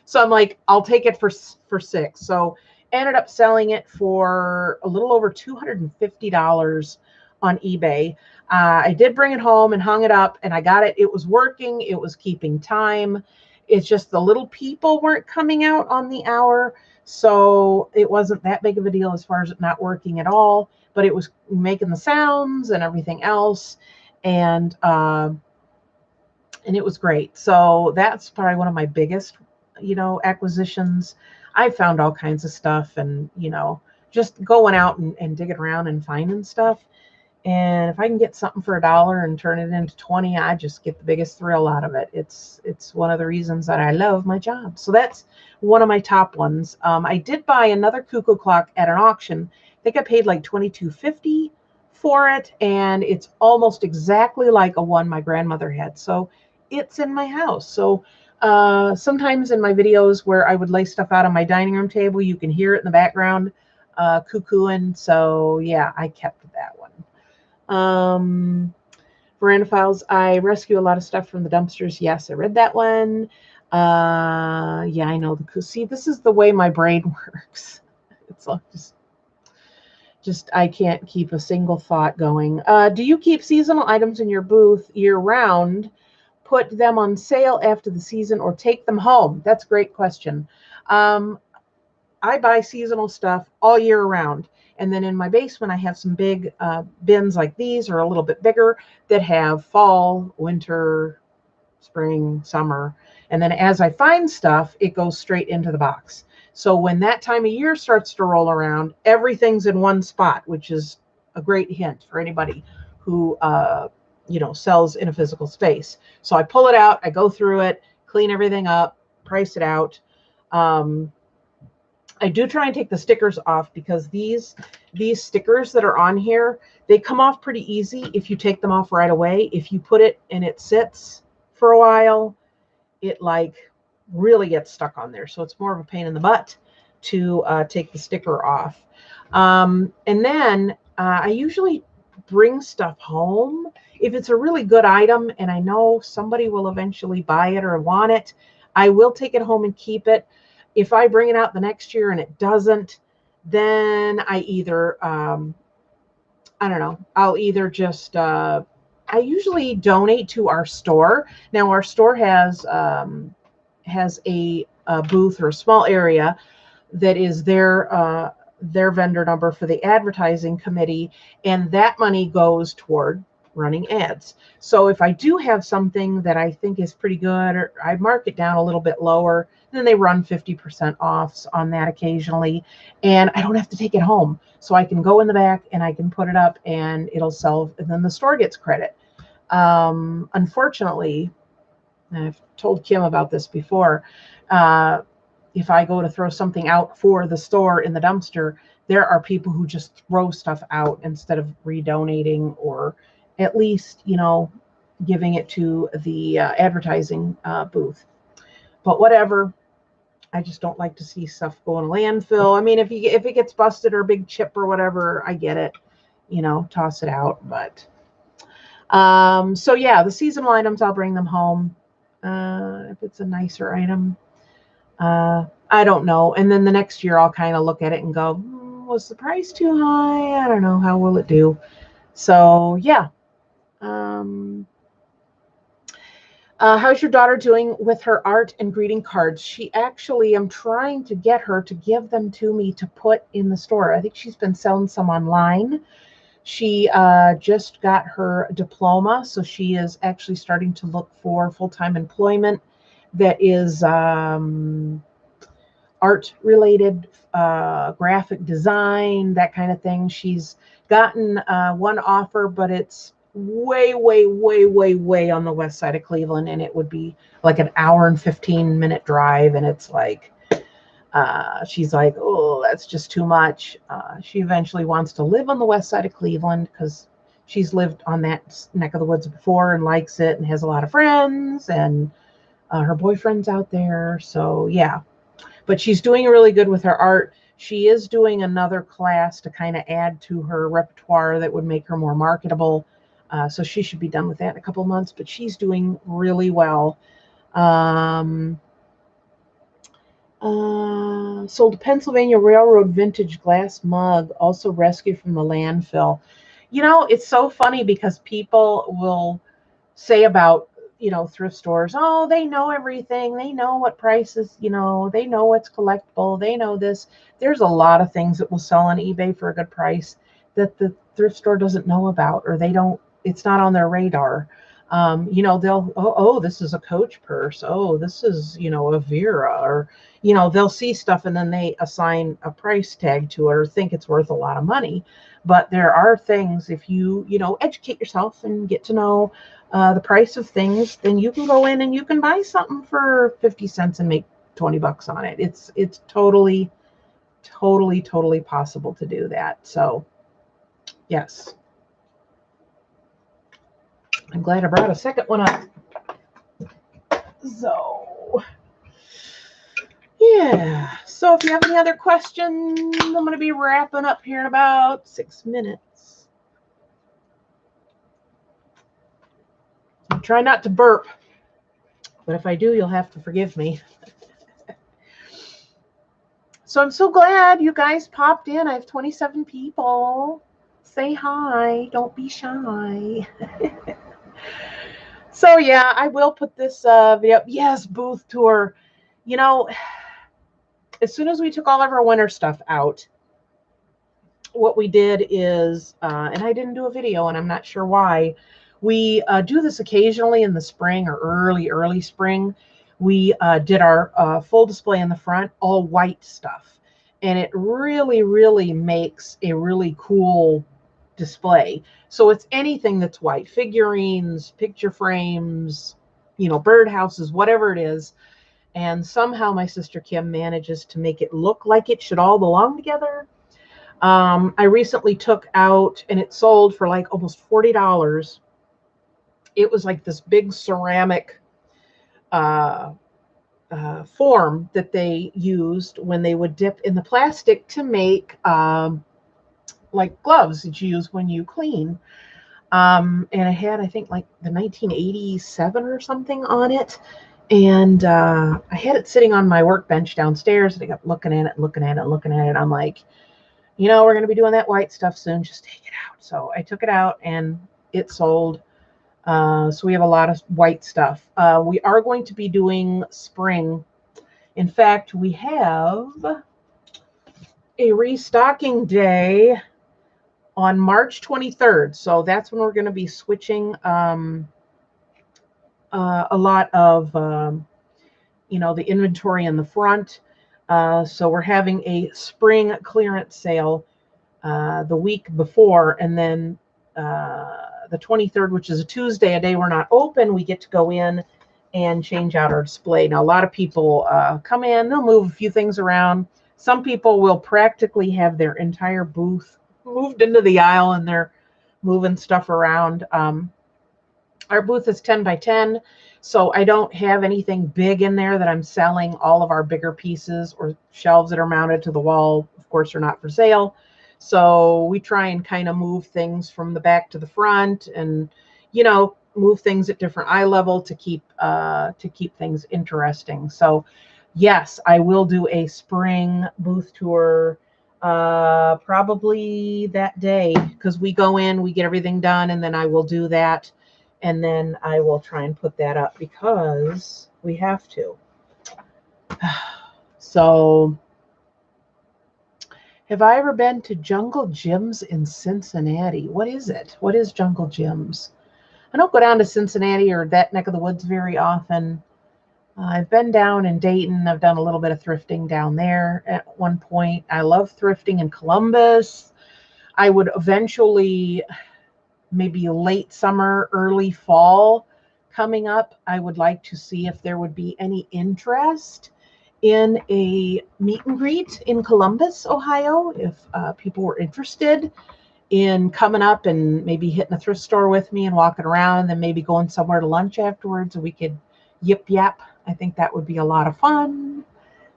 So I'm like, I'll take it for 6. So ended up selling it for a little over $250 on eBay. I did bring it home and hung it up, and I got it. It was working. It was keeping time. It's just the little people weren't coming out on the hour. So it wasn't that big of a deal as far as it not working at all, but it was making the sounds and everything else. And it was great. So that's probably one of my biggest, acquisitions. I found all kinds of stuff, and, just going out and digging around and finding stuff. And if I can get something for $1 and turn it into 20, I just get the biggest thrill out of it. It's one of the reasons that I love my job. So that's one of my top ones. I did buy another cuckoo clock at an auction. I think I paid like $22.50 for it, and it's almost exactly like a one my grandmother had. So it's in my house. So sometimes in my videos where I would lay stuff out on my dining room table, you can hear it in the background cuckooing. So yeah, I kept that one. Veranda Files, I rescue a lot of stuff from the dumpsters. Yes, I read that one. Yeah, I know. See, this is the way my brain works. It's like just I can't keep a single thought going. Do you keep seasonal items in your booth year-round, put them on sale after the season, or take them home? That's a great question. I buy seasonal stuff all year round. And then in my basement, I have some big bins like these, or a little bit bigger, that have fall, winter, spring, summer. And then as I find stuff, it goes straight into the box. So when that time of year starts to roll around, everything's in one spot, which is a great hint for anybody who, sells in a physical space. So I pull it out, I go through it, clean everything up, price it out. I do try and take the stickers off because these stickers that are on here, they come off pretty easy if you take them off right away. If you put it and it sits for a while, it like really gets stuck on there. So it's more of a pain in the butt to take the sticker off. And then I usually bring stuff home. If it's a really good item and I know somebody will eventually buy it or want it, I will take it home and keep it. If I bring it out the next year and it doesn't, then I either, I don't know, I'll either just, I usually donate to our store. Now our store has a booth or a small area that is their vendor number for the advertising committee, and that money goes toward running ads. So if I do have something that I think is pretty good, or I mark it down a little bit lower, then they run 50% offs on that occasionally, and I don't have to take it home. So I can go in the back and I can put it up and it'll sell, and then the store gets credit. Unfortunately, and I've told Kim about this before, if I go to throw something out for the store in the dumpster, there are people who just throw stuff out instead of redonating or at least, giving it to the advertising booth. But whatever, I just don't like to see stuff go in a landfill. I mean, if it gets busted or a big chip or whatever, I get it, toss it out. But so yeah, the seasonal items, I'll bring them home. If it's a nicer item, I don't know. And then the next year I'll kind of look at it and go, was the price too high? I don't know. How will it do? So yeah. How's your daughter doing with her art and greeting cards? She actually, I'm trying to get her to give them to me to put in the store. I think she's been selling some online. She just got her diploma, so she is actually starting to look for full-time employment that is art related, graphic design, that kind of thing. She's gotten one offer, but it's way on the west side of Cleveland, and it would be like an hour and 15-minute drive, and it's like she's like, oh, that's just too much. She eventually wants to live on the west side of Cleveland because she's lived on that neck of the woods before and likes it and has a lot of friends, and her boyfriend's out there. So yeah, but she's doing really good with her art. She is doing another class to kind of add to her repertoire that would make her more marketable. So she should be done with that in a couple of months, but she's doing really well. Sold a Pennsylvania Railroad vintage glass mug, also rescued from the landfill. It's so funny because people will say about, thrift stores, oh, they know everything. They know what prices, they know what's collectible. They know this. There's a lot of things that will sell on eBay for a good price that the thrift store doesn't know about, or it's not on their radar. They'll, oh, this is a Coach purse. Oh, this is, a Vera, or, they'll see stuff and then they assign a price tag to it or think it's worth a lot of money. But there are things, if you, educate yourself and get to know the price of things, then you can go in and you can buy something for 50 cents and make $20 on it. It's totally possible to do that. So yes. I'm glad I brought a second one up. So, yeah. So if you have any other questions, I'm going to be wrapping up here in about 6 minutes. I'll try not to burp, but if I do, you'll have to forgive me. So I'm so glad you guys popped in. I have 27 people. Say hi. Don't be shy. So yeah, I will put this video. Yes, booth tour. As soon as we took all of our winter stuff out, what we did is, and I didn't do a video, and I'm not sure why. We do this occasionally in the spring or early spring. We did our full display in the front, all white stuff, and it really makes a really cool display. So it's anything that's white, figurines, picture frames, birdhouses, whatever it is. And somehow my sister Kim manages to make it look like it should all belong together. I recently took out, and it sold for like almost $40. It was like this big ceramic uh, form that they used when they would dip in the plastic to make like gloves that you use when you clean. And it had, I think, like the 1987 or something on it. And I had it sitting on my workbench downstairs, and I kept looking at it, looking at it, looking at it. I'm like, we're going to be doing that white stuff soon. Just take it out. So I took it out, and it sold. So we have a lot of white stuff. We are going to be doing spring. In fact, we have a restocking day on March 23rd. So that's when we're going to be switching a lot of, the inventory in the front. So we're having a spring clearance sale the week before, and then the 23rd, which is a Tuesday, a day we're not open, we get to go in and change out our display. Now, a lot of people come in, they'll move a few things around. Some people will practically have their entire booth moved into the aisle, and they're moving stuff around. Our booth is 10 by 10, so I don't have anything big in there that I'm selling. All of our bigger pieces or shelves that are mounted to the wall, of course, are not for sale. So we try and kind of move things from the back to the front, and move things at different eye level to keep things interesting. So yes, I will do a spring booth tour probably that day, because we go in, we get everything done, and then I will do that, and then I will try and put that up because we have to. So, have I ever been to Jungle Gyms in Cincinnati? What is it? What is Jungle Gyms? I don't go down to Cincinnati or that neck of the woods very often. I've been down in Dayton. I've done a little bit of thrifting down there at one point. I love thrifting in Columbus. I would eventually, maybe late summer, early fall coming up, I would like to see if there would be any interest in a meet and greet in Columbus, Ohio, if people were interested in coming up and maybe hitting a thrift store with me and walking around, and then maybe going somewhere to lunch afterwards, so we could yip yap. I think that would be a lot of fun.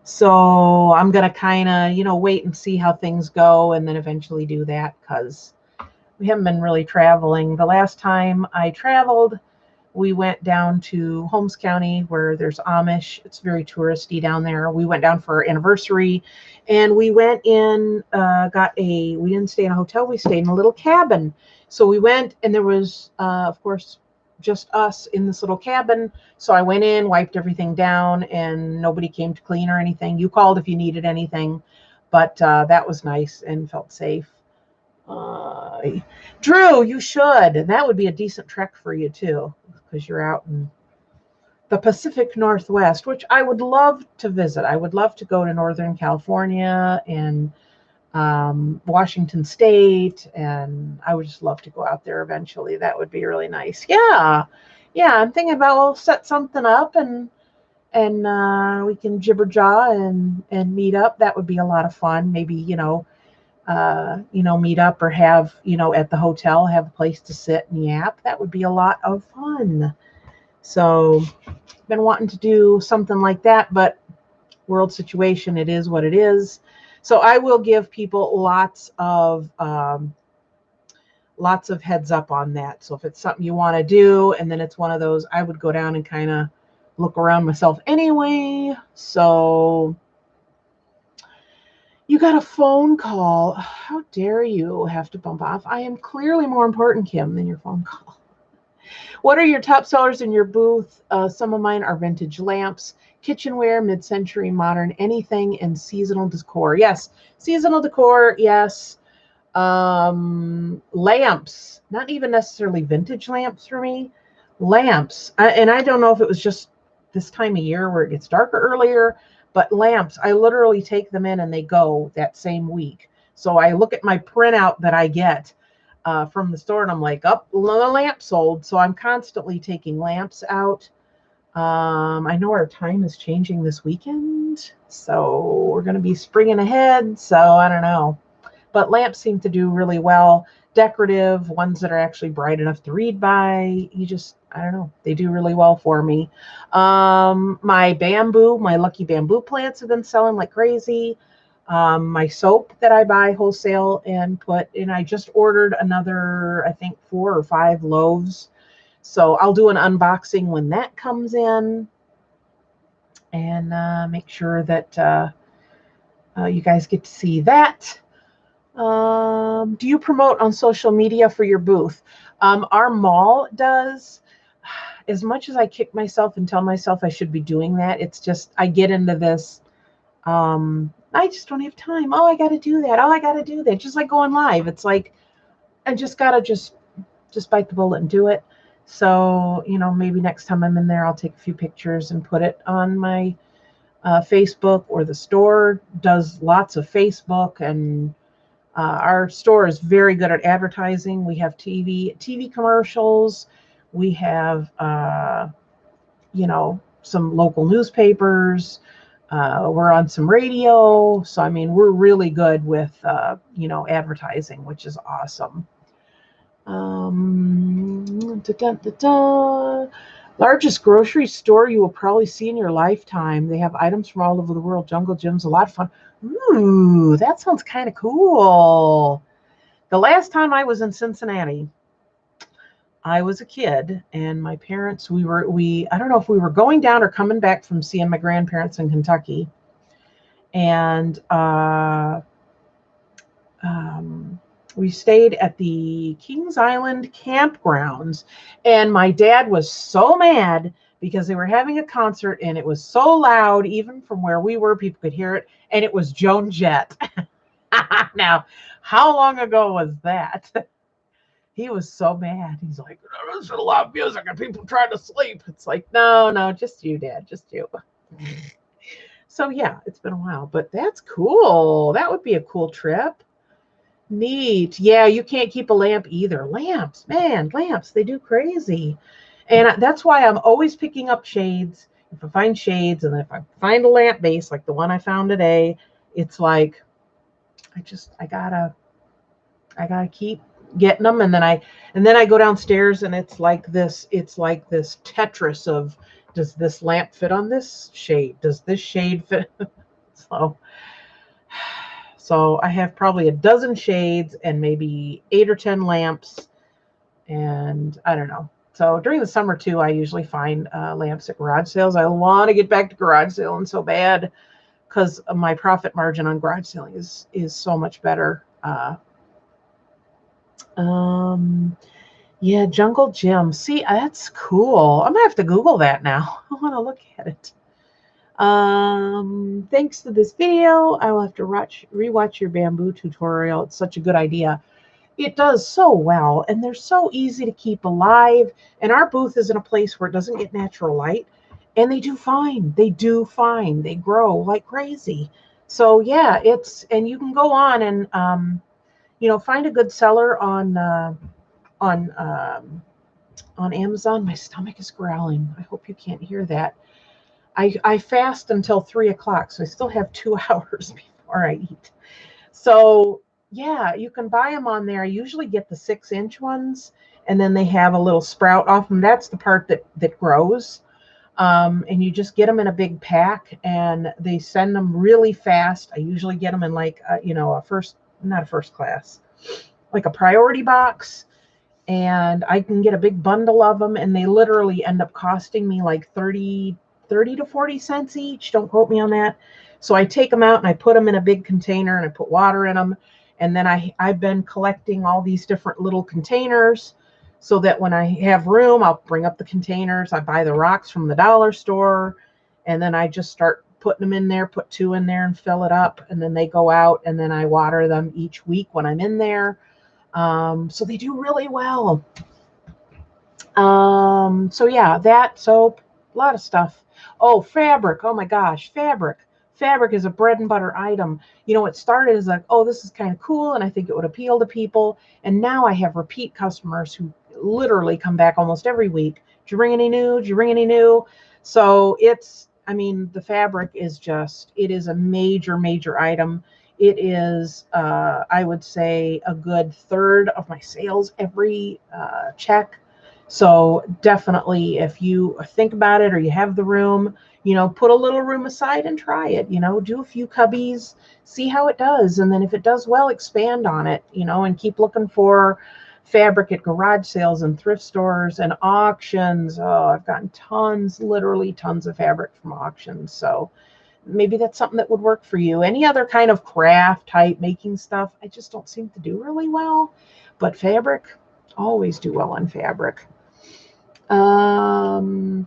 So I'm going to kind of, wait and see how things go, and then eventually do that, because we haven't been really traveling. The last time I traveled, we went down to Holmes County, where there's Amish. It's very touristy down there. We went down for our anniversary, and we went in, we didn't stay in a hotel. We stayed in a little cabin. So we went, and there was, of course, just us in this little cabin. So I went in, wiped everything down, and nobody came to clean or anything. You called if you needed anything, but that was nice and felt safe. Drew, you should. And that would be a decent trek for you too, because you're out in the Pacific Northwest, which I would love to visit. I would love to go to Northern California and Washington State, and I would just love to go out there eventually. That would be really nice. Yeah. I'm thinking about, we'll set something up, and we can jibber jaw and meet up. That would be a lot of fun. Maybe meet up, or have at the hotel, have a place to sit and yap. That would be a lot of fun. So, been wanting to do something like that, but world situation, it is what it is. So I will give people lots of heads up on that. So if it's something you want to do, and then it's one of those, I would go down and kind of look around myself anyway. So you got a phone call. How dare you have to bump off? I am clearly more important, Kim, than your phone call. What are your top sellers in your booth? Some of mine are vintage lamps, kitchenware, mid-century, modern, anything, and seasonal decor. Yes, seasonal decor, yes. Lamps, not even necessarily vintage lamps for me. Lamps, and I don't know if it was just this time of year where it gets darker earlier, but lamps, I literally take them in and they go that same week. So I look at my printout that I get from the store, and I'm like, the lamp sold. So I'm constantly taking lamps out. I know our time is changing this weekend, so we're going to be springing ahead. So I don't know. But lamps seem to do really well. Decorative, ones that are actually bright enough to read by. I don't know. They do really well for me. My lucky bamboo plants have been selling like crazy. My soap that I buy wholesale and I just ordered another, I think 4 or 5 loaves. So I'll do an unboxing when that comes in and make sure that you guys get to see that. Do you promote on social media for your booth? Our mall does. As much as I kick myself and tell myself I should be doing that, it's just I get into this. I just don't have time. Oh, I got to do that. Oh, I got to do that. Just like going live. It's like I just gotta just bite the bullet and do it. So maybe next time I'm in there, I'll take a few pictures and put it on my Facebook, or the store does lots of Facebook, and our store is very good at advertising. We have TV commercials. We have, some local newspapers. We're on some radio. So, I mean, we're really good with, advertising, which is awesome. Largest grocery store you will probably see in your lifetime. They have items from all over the world. Jungle Gym's a lot of fun. Ooh, that sounds kind of cool. The last time I was in Cincinnati, I was a kid, and my parents, I don't know if we were going down or coming back from seeing my grandparents in Kentucky. And we stayed at the Kings Island campgrounds, and my dad was so mad because they were having a concert and it was so loud, even from where we were, people could hear it, and it was Joan Jett. Now, how long ago was that? He was so mad. He's like, there's a lot of music and people trying to sleep. It's like, no, just you, Dad, just you. So yeah, it's been a while, but that's cool. That would be a cool trip. Neat. Yeah, you can't keep a lamp either. Lamps, man, lamps, they do crazy. And that's why I'm always picking up shades. If I find shades, and if I find a lamp base like the one I found today, it's like I gotta keep getting them. And then I go downstairs, and it's like this Tetris of, does this lamp fit on this shade? Does this shade fit? So I have probably a dozen shades and maybe 8 or 10 lamps, and I don't know. So during the summer too, I usually find lamps at garage sales. I want to get back to garage selling so bad, because my profit margin on garage selling is so much better. Yeah, Jungle Gym. See, that's cool. I'm gonna have to Google that now. I want to look at it. Thanks to this video, I will have to rewatch your bamboo tutorial. It's such a good idea. It does so well, and they're so easy to keep alive. And our booth is in a place where it doesn't get natural light, and they do fine. They do fine. They grow like crazy. So yeah, and you can go on and find a good seller on Amazon. My stomach is growling. I hope you can't hear that. I fast until 3 o'clock, so I still have 2 hours before I eat. So yeah, you can buy them on there. I usually get the 6-inch ones, and then they have a little sprout off them. That's the part that grows. And you just get them in a big pack, and they send them really fast. I usually get them in like not a first class, like a priority box. And I can get a big bundle of them, and they literally end up costing me like 30 to 40 cents each. Don't quote me on that. So I take them out and I put them in a big container, and I put water in them. And then I've been collecting all these different little containers, so that when I have room, I'll bring up the containers. I buy the rocks from the dollar store, and then I just start putting them in there, put 2 in there and fill it up. And then they go out, and then I water them each week when I'm in there. So they do really well. So yeah, that soap, a lot of stuff. Oh, fabric. Oh my gosh, fabric. Fabric is a bread and butter item. It started as like, oh, this is kind of cool, and I think it would appeal to people. And now I have repeat customers who literally come back almost every week. Did you bring any new? Did you bring any new? So it's, I mean, the fabric is just, it is a major, major item. It is, I would say, a good third of my sales every check. So definitely, if you think about it or you have the room, put a little room aside and try it. Do a few cubbies, see how it does. And then if it does well, expand on it, and keep looking for fabric at garage sales and thrift stores and auctions. Oh, I've gotten tons, literally tons of fabric from auctions. So maybe that's something that would work for you. Any other kind of craft type making stuff, I just don't seem to do really well. But fabric, always do well on fabric. I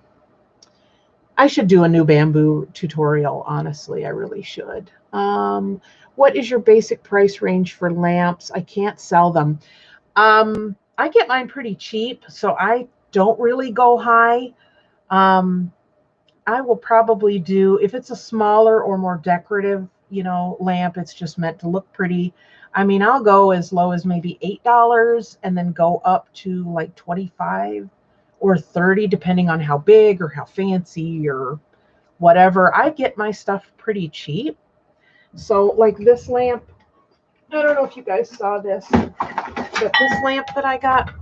should do a new bamboo tutorial, honestly. I really should. What is your basic price range for lamps? I can't sell them. I get mine pretty cheap, so I don't really go high. I will probably do, if it's a smaller or more decorative, lamp, it's just meant to look pretty. I mean, I'll go as low as maybe $8 and then go up to like 25 or 30, depending on how big or how fancy or whatever. I get my stuff pretty cheap. So like this lamp, I don't know if you guys saw this, but this lamp that I got,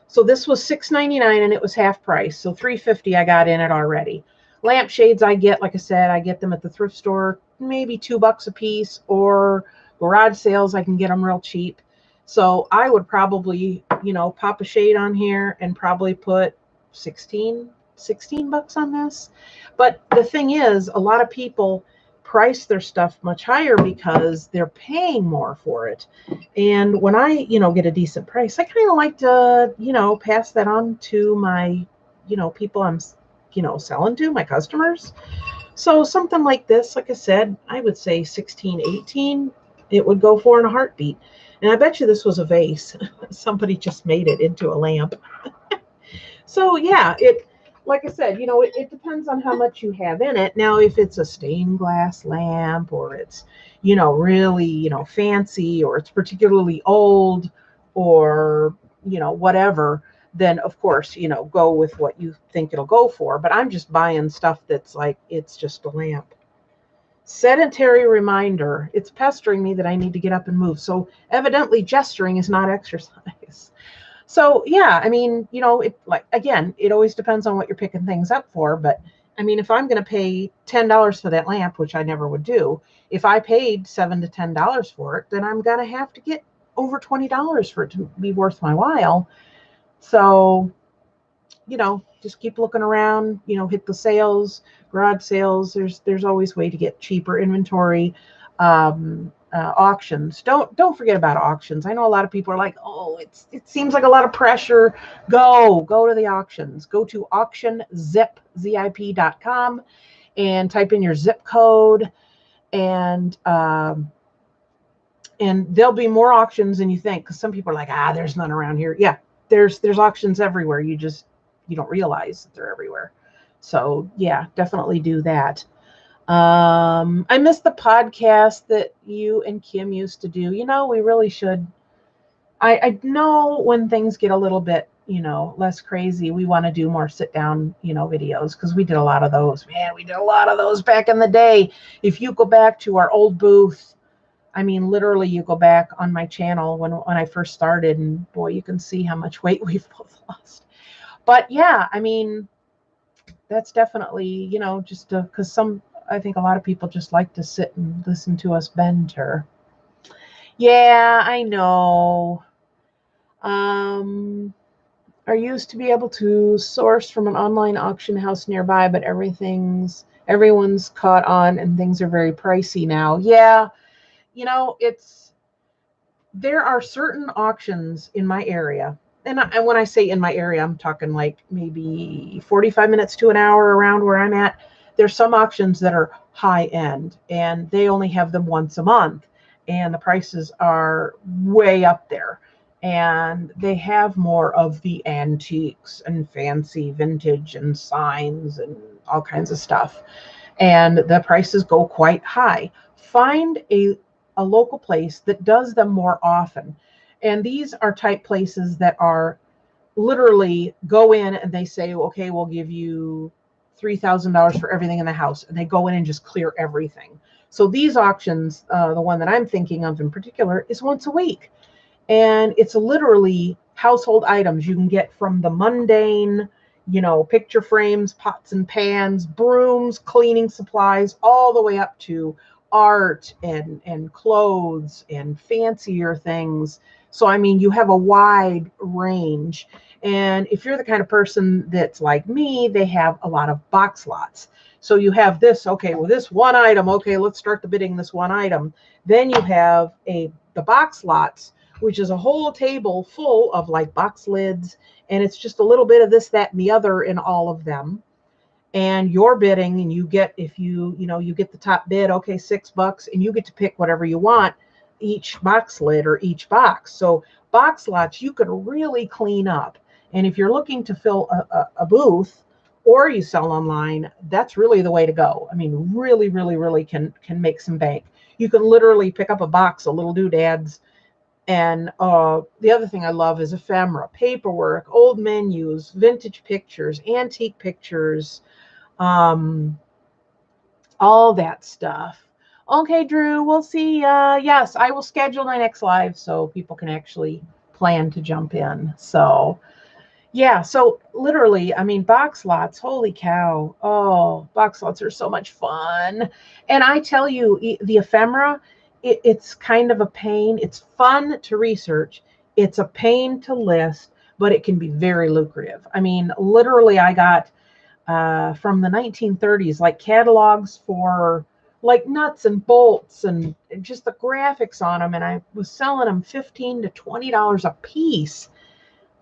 so this was $6.99 and it was half price. So $3.50 I got in it already. Lampshades I get, like I said, I get them at the thrift store, maybe $2 a piece, or garage sales, I can get them real cheap. So I would probably, pop a shade on here and probably put 16 bucks on this. But the thing is, a lot of people price their stuff much higher because they're paying more for it. And when I, get a decent price, I kind of like to, pass that on to my, people I'm, selling to, my customers. So something like this, like I said, I would say 16, 18, it would go for in a heartbeat. And I bet you this was a vase. Somebody just made it into a lamp. So yeah, like I said, it depends on how much you have in it. Now, if it's a stained glass lamp or it's, really, fancy, or it's particularly old, or, whatever, then of course, go with what you think it'll go for. But I'm just buying stuff that's like, it's just a lamp. Sedentary reminder. It's pestering me that I need to get up and move. So evidently gesturing is not exercise. So yeah, I mean, it always depends on what you're picking things up for. But I mean, if I'm going to pay $10 for that lamp, which I never would do, if I paid $7 to $10 for it, then I'm going to have to get over $20 for it to be worth my while. So, just keep looking around, hit the sales, garage sales. There's always a way to get cheaper inventory. Auctions. Don't forget about auctions. I know a lot of people are like, oh, it seems like a lot of pressure. Go to the auctions. Go to auctionzip.com and type in your zip code, and there'll be more auctions than you think, because some people are like, there's none around here. Yeah, there's auctions everywhere. You don't realize that they're everywhere. So yeah, definitely do that. I missed the podcast that you and Kim used to do. We really should. I know when things get a little bit, less crazy, we want to do more sit down, videos, because we did a lot of those. Man, we did a lot of those back in the day. If you go back to our old booth, I mean, literally, you go back on my channel when I first started, and boy, you can see how much weight we've both lost. But yeah, I mean, that's definitely, just because I think a lot of people just like to sit and listen to us banter. Yeah, I know. I used to be able to source from an online auction house nearby, but everyone's caught on and things are very pricey now. Yeah, there are certain auctions in my area. And when I say in my area, I'm talking like maybe 45 minutes to an hour around where I'm at. There's some auctions that are high end and they only have them once a month, and the prices are way up there. And they have more of the antiques and fancy vintage and signs and all kinds of stuff. And the prices go quite high. Find a local place that does them more often. And these are type places that are literally go in and they say, okay, we'll give you $3,000 for everything in the house. And they go in and just clear everything. So these auctions, the one that I'm thinking of in particular, is once a week. And it's literally household items you can get from the mundane, picture frames, pots and pans, brooms, cleaning supplies, all the way up to art and clothes and fancier things. So, I mean, you have a wide range. And if you're the kind of person that's like me, they have a lot of box lots. So you have this, okay, well, this one item, okay, let's start the bidding this one item. Then you have the box lots, which is a whole table full of like box lids, and it's just a little bit of this, that, and the other in all of them. And you're bidding, and you get, if you get the top bid, okay, $6, and you get to pick whatever you want, each box lid or each box. So box lots you can really clean up. And if you're looking to fill a booth, or you sell online, that's really the way to go. I mean, really, really, really can make some bank. You can literally pick up a box of little doodads. And the other thing I love is ephemera, paperwork, old menus, vintage pictures, antique pictures, all that stuff. Okay, Drew, we'll see. Yes, I will schedule my next live so people can actually plan to jump in. So, yeah, so literally, I mean, box lots, holy cow. Oh, box lots are so much fun. And I tell you, the ephemera, it's kind of a pain. It's fun to research. It's a pain to list, but it can be very lucrative. I mean, literally, I got from the 1930s, like catalogs for like nuts and bolts and just the graphics on them. And I was selling them $15 to $20 a piece.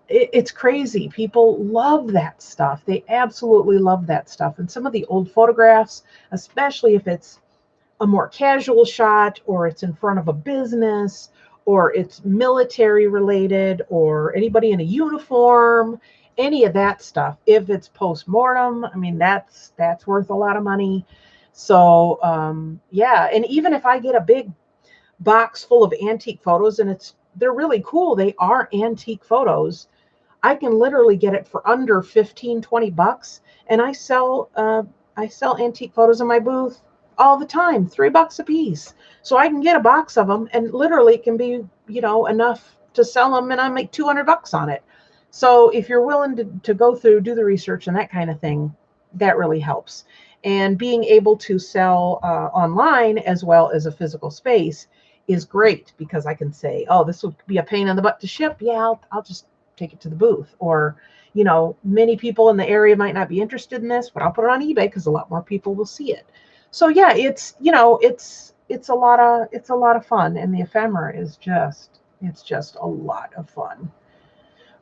It's crazy. People love that stuff. They absolutely love that stuff. And some of the old photographs, especially if it's a more casual shot, or it's in front of a business, or it's military related, or anybody in a uniform, any of that stuff. If it's post-mortem, I mean, that's worth a lot of money. So yeah, and even if I get a big box full of antique photos, and they're really cool, they are antique photos, I can literally get it for under 15, $20. And I sell antique photos in my booth all the time, $3 a piece. So I can get a box of them, and literally it can be, enough to sell them, and I make $200 on it. So if you're willing to go through, do the research and that kind of thing, that really helps. And being able to sell online as well as a physical space is great, because I can say, oh, this would be a pain in the butt to ship. Yeah, I'll just take it to the booth. Or, many people in the area might not be interested in this, but I'll put it on eBay because a lot more people will see it. So yeah, it's a lot of fun, and the ephemera is just a lot of fun.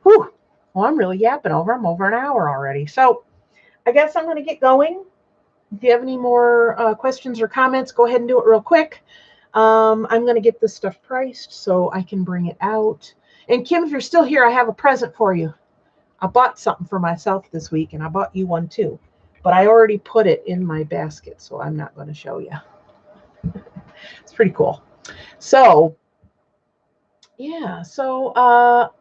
Whew. Well, I'm really yapping over. I'm over an hour already. So I guess I'm going to get going. If you have any more questions or comments, go ahead and do it real quick. I'm going to get this stuff priced so I can bring it out. And Kim, if you're still here, I have a present for you. I bought something for myself this week, and I bought you one too. But I already put it in my basket, so I'm not going to show you. It's pretty cool. So, yeah. So,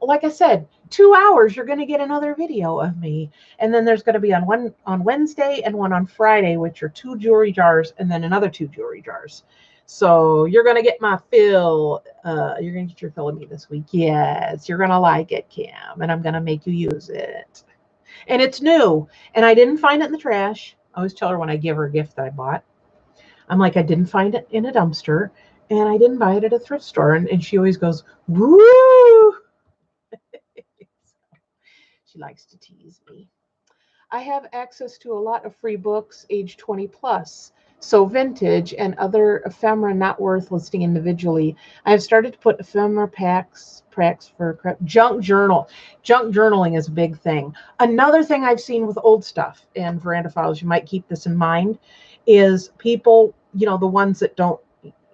like I said, 2 hours, you're going to get another video of me. And then there's going to be one on Wednesday and one on Friday, which are 2 jewelry jars, and then another 2 jewelry jars. So you're going to get my fill. You're going to get your fill of me this week. Yes, you're going to like it, Kim, and I'm going to make you use it. And it's new, and I didn't find it in the trash. I always tell her when I give her a gift that I bought, I'm like, I didn't find it in a dumpster, and I didn't buy it at a thrift store. And she always goes, woo! She likes to tease me. I have access to a lot of free books age 20 plus. So vintage and other ephemera not worth listing individually. I have started to put ephemera packs for junk journal. Junk journaling is a big thing. Another thing I've seen with old stuff, and veranda files, you might keep this in mind, is people, the ones that don't,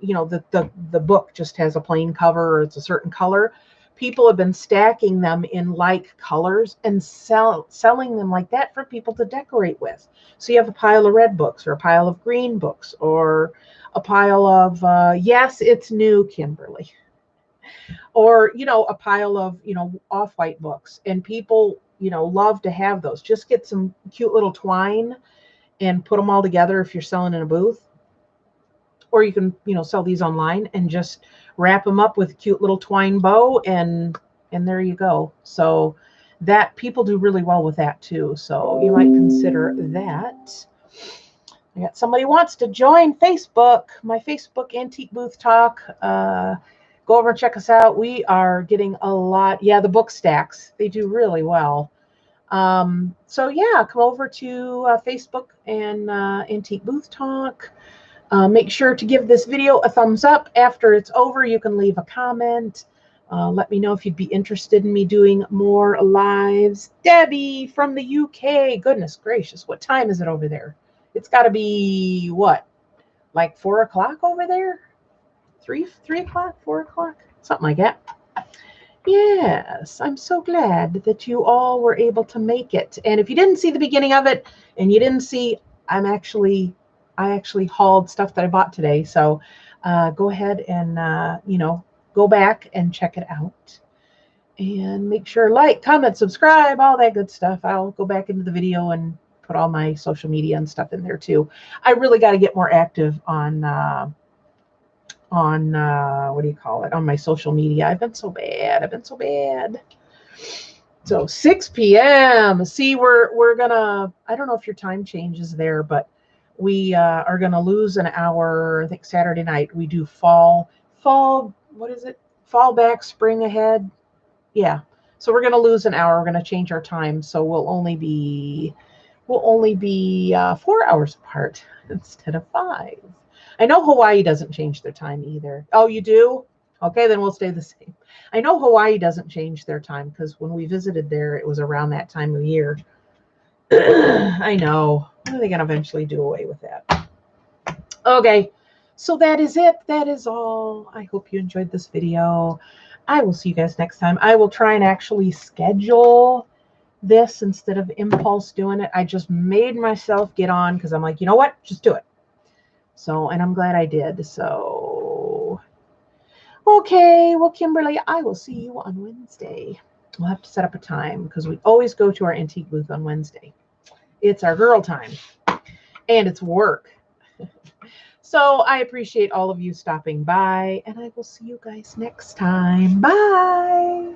the book just has a plain cover, or it's a certain color. People have been stacking them in like colors and selling them like that for people to decorate with. So you have a pile of red books, or a pile of green books, or a pile of, yes, it's new, Kimberly. Or, you know, a pile of, you know, off-white books. And people, you know, love to have those. Just get some cute little twine and put them all together if you're selling in a booth. Or you can, you know, sell these online and just wrap them up with a cute little twine bow, and there you go. So that people do really well with that too. So you might consider that. I got somebody wants to join Facebook, my Facebook Antique Booth Talk. Go over and check us out. We are getting a lot. Yeah, the book stacks, they do really well. So yeah, come over to Facebook and Antique Booth Talk. Make sure to give this video a thumbs up. After it's over, you can leave a comment. Let me know if you'd be interested in me doing more lives. Debbie from the UK. Goodness gracious, what time is it over there? It's got to be, what, like 4 o'clock over there? 3 o'clock, 4 o'clock, something like that. Yes, I'm so glad that you all were able to make it. And if you didn't see the beginning of it, and you didn't see, I actually hauled stuff that I bought today. So go ahead and, you know, go back and check it out. And make sure, like, comment, subscribe, all that good stuff. I'll go back into the video and put all my social media and stuff in there too. I really got to get more active on what do you call it? On my social media. I've been so bad. So 6 p.m. See, we're gonna, I don't know if your time changes there, but we are gonna lose an hour. I think Saturday night we do fall, what is it? Fall back, spring ahead. Yeah. So we're gonna lose an hour. We're gonna change our time. So we'll only be 4 hours apart instead of 5. I know Hawaii doesn't change their time either. Oh, you do? Okay, then we'll stay the same. I know Hawaii doesn't change their time because when we visited there, it was around that time of year. I know. When are they going to eventually do away with that? Okay, so that is it. That is all. I hope you enjoyed this video. I will see you guys next time. I will try and actually schedule this instead of impulse doing it. I just made myself get on because I'm like, you know what? Just do it. So, and I'm glad I did. So, okay. Well, Kimberly, I will see you on Wednesday. We'll have to set up a time because we always go to our antique booth on Wednesday. It's our girl time and it's work. So I appreciate all of you stopping by, and I will see you guys next time. Bye.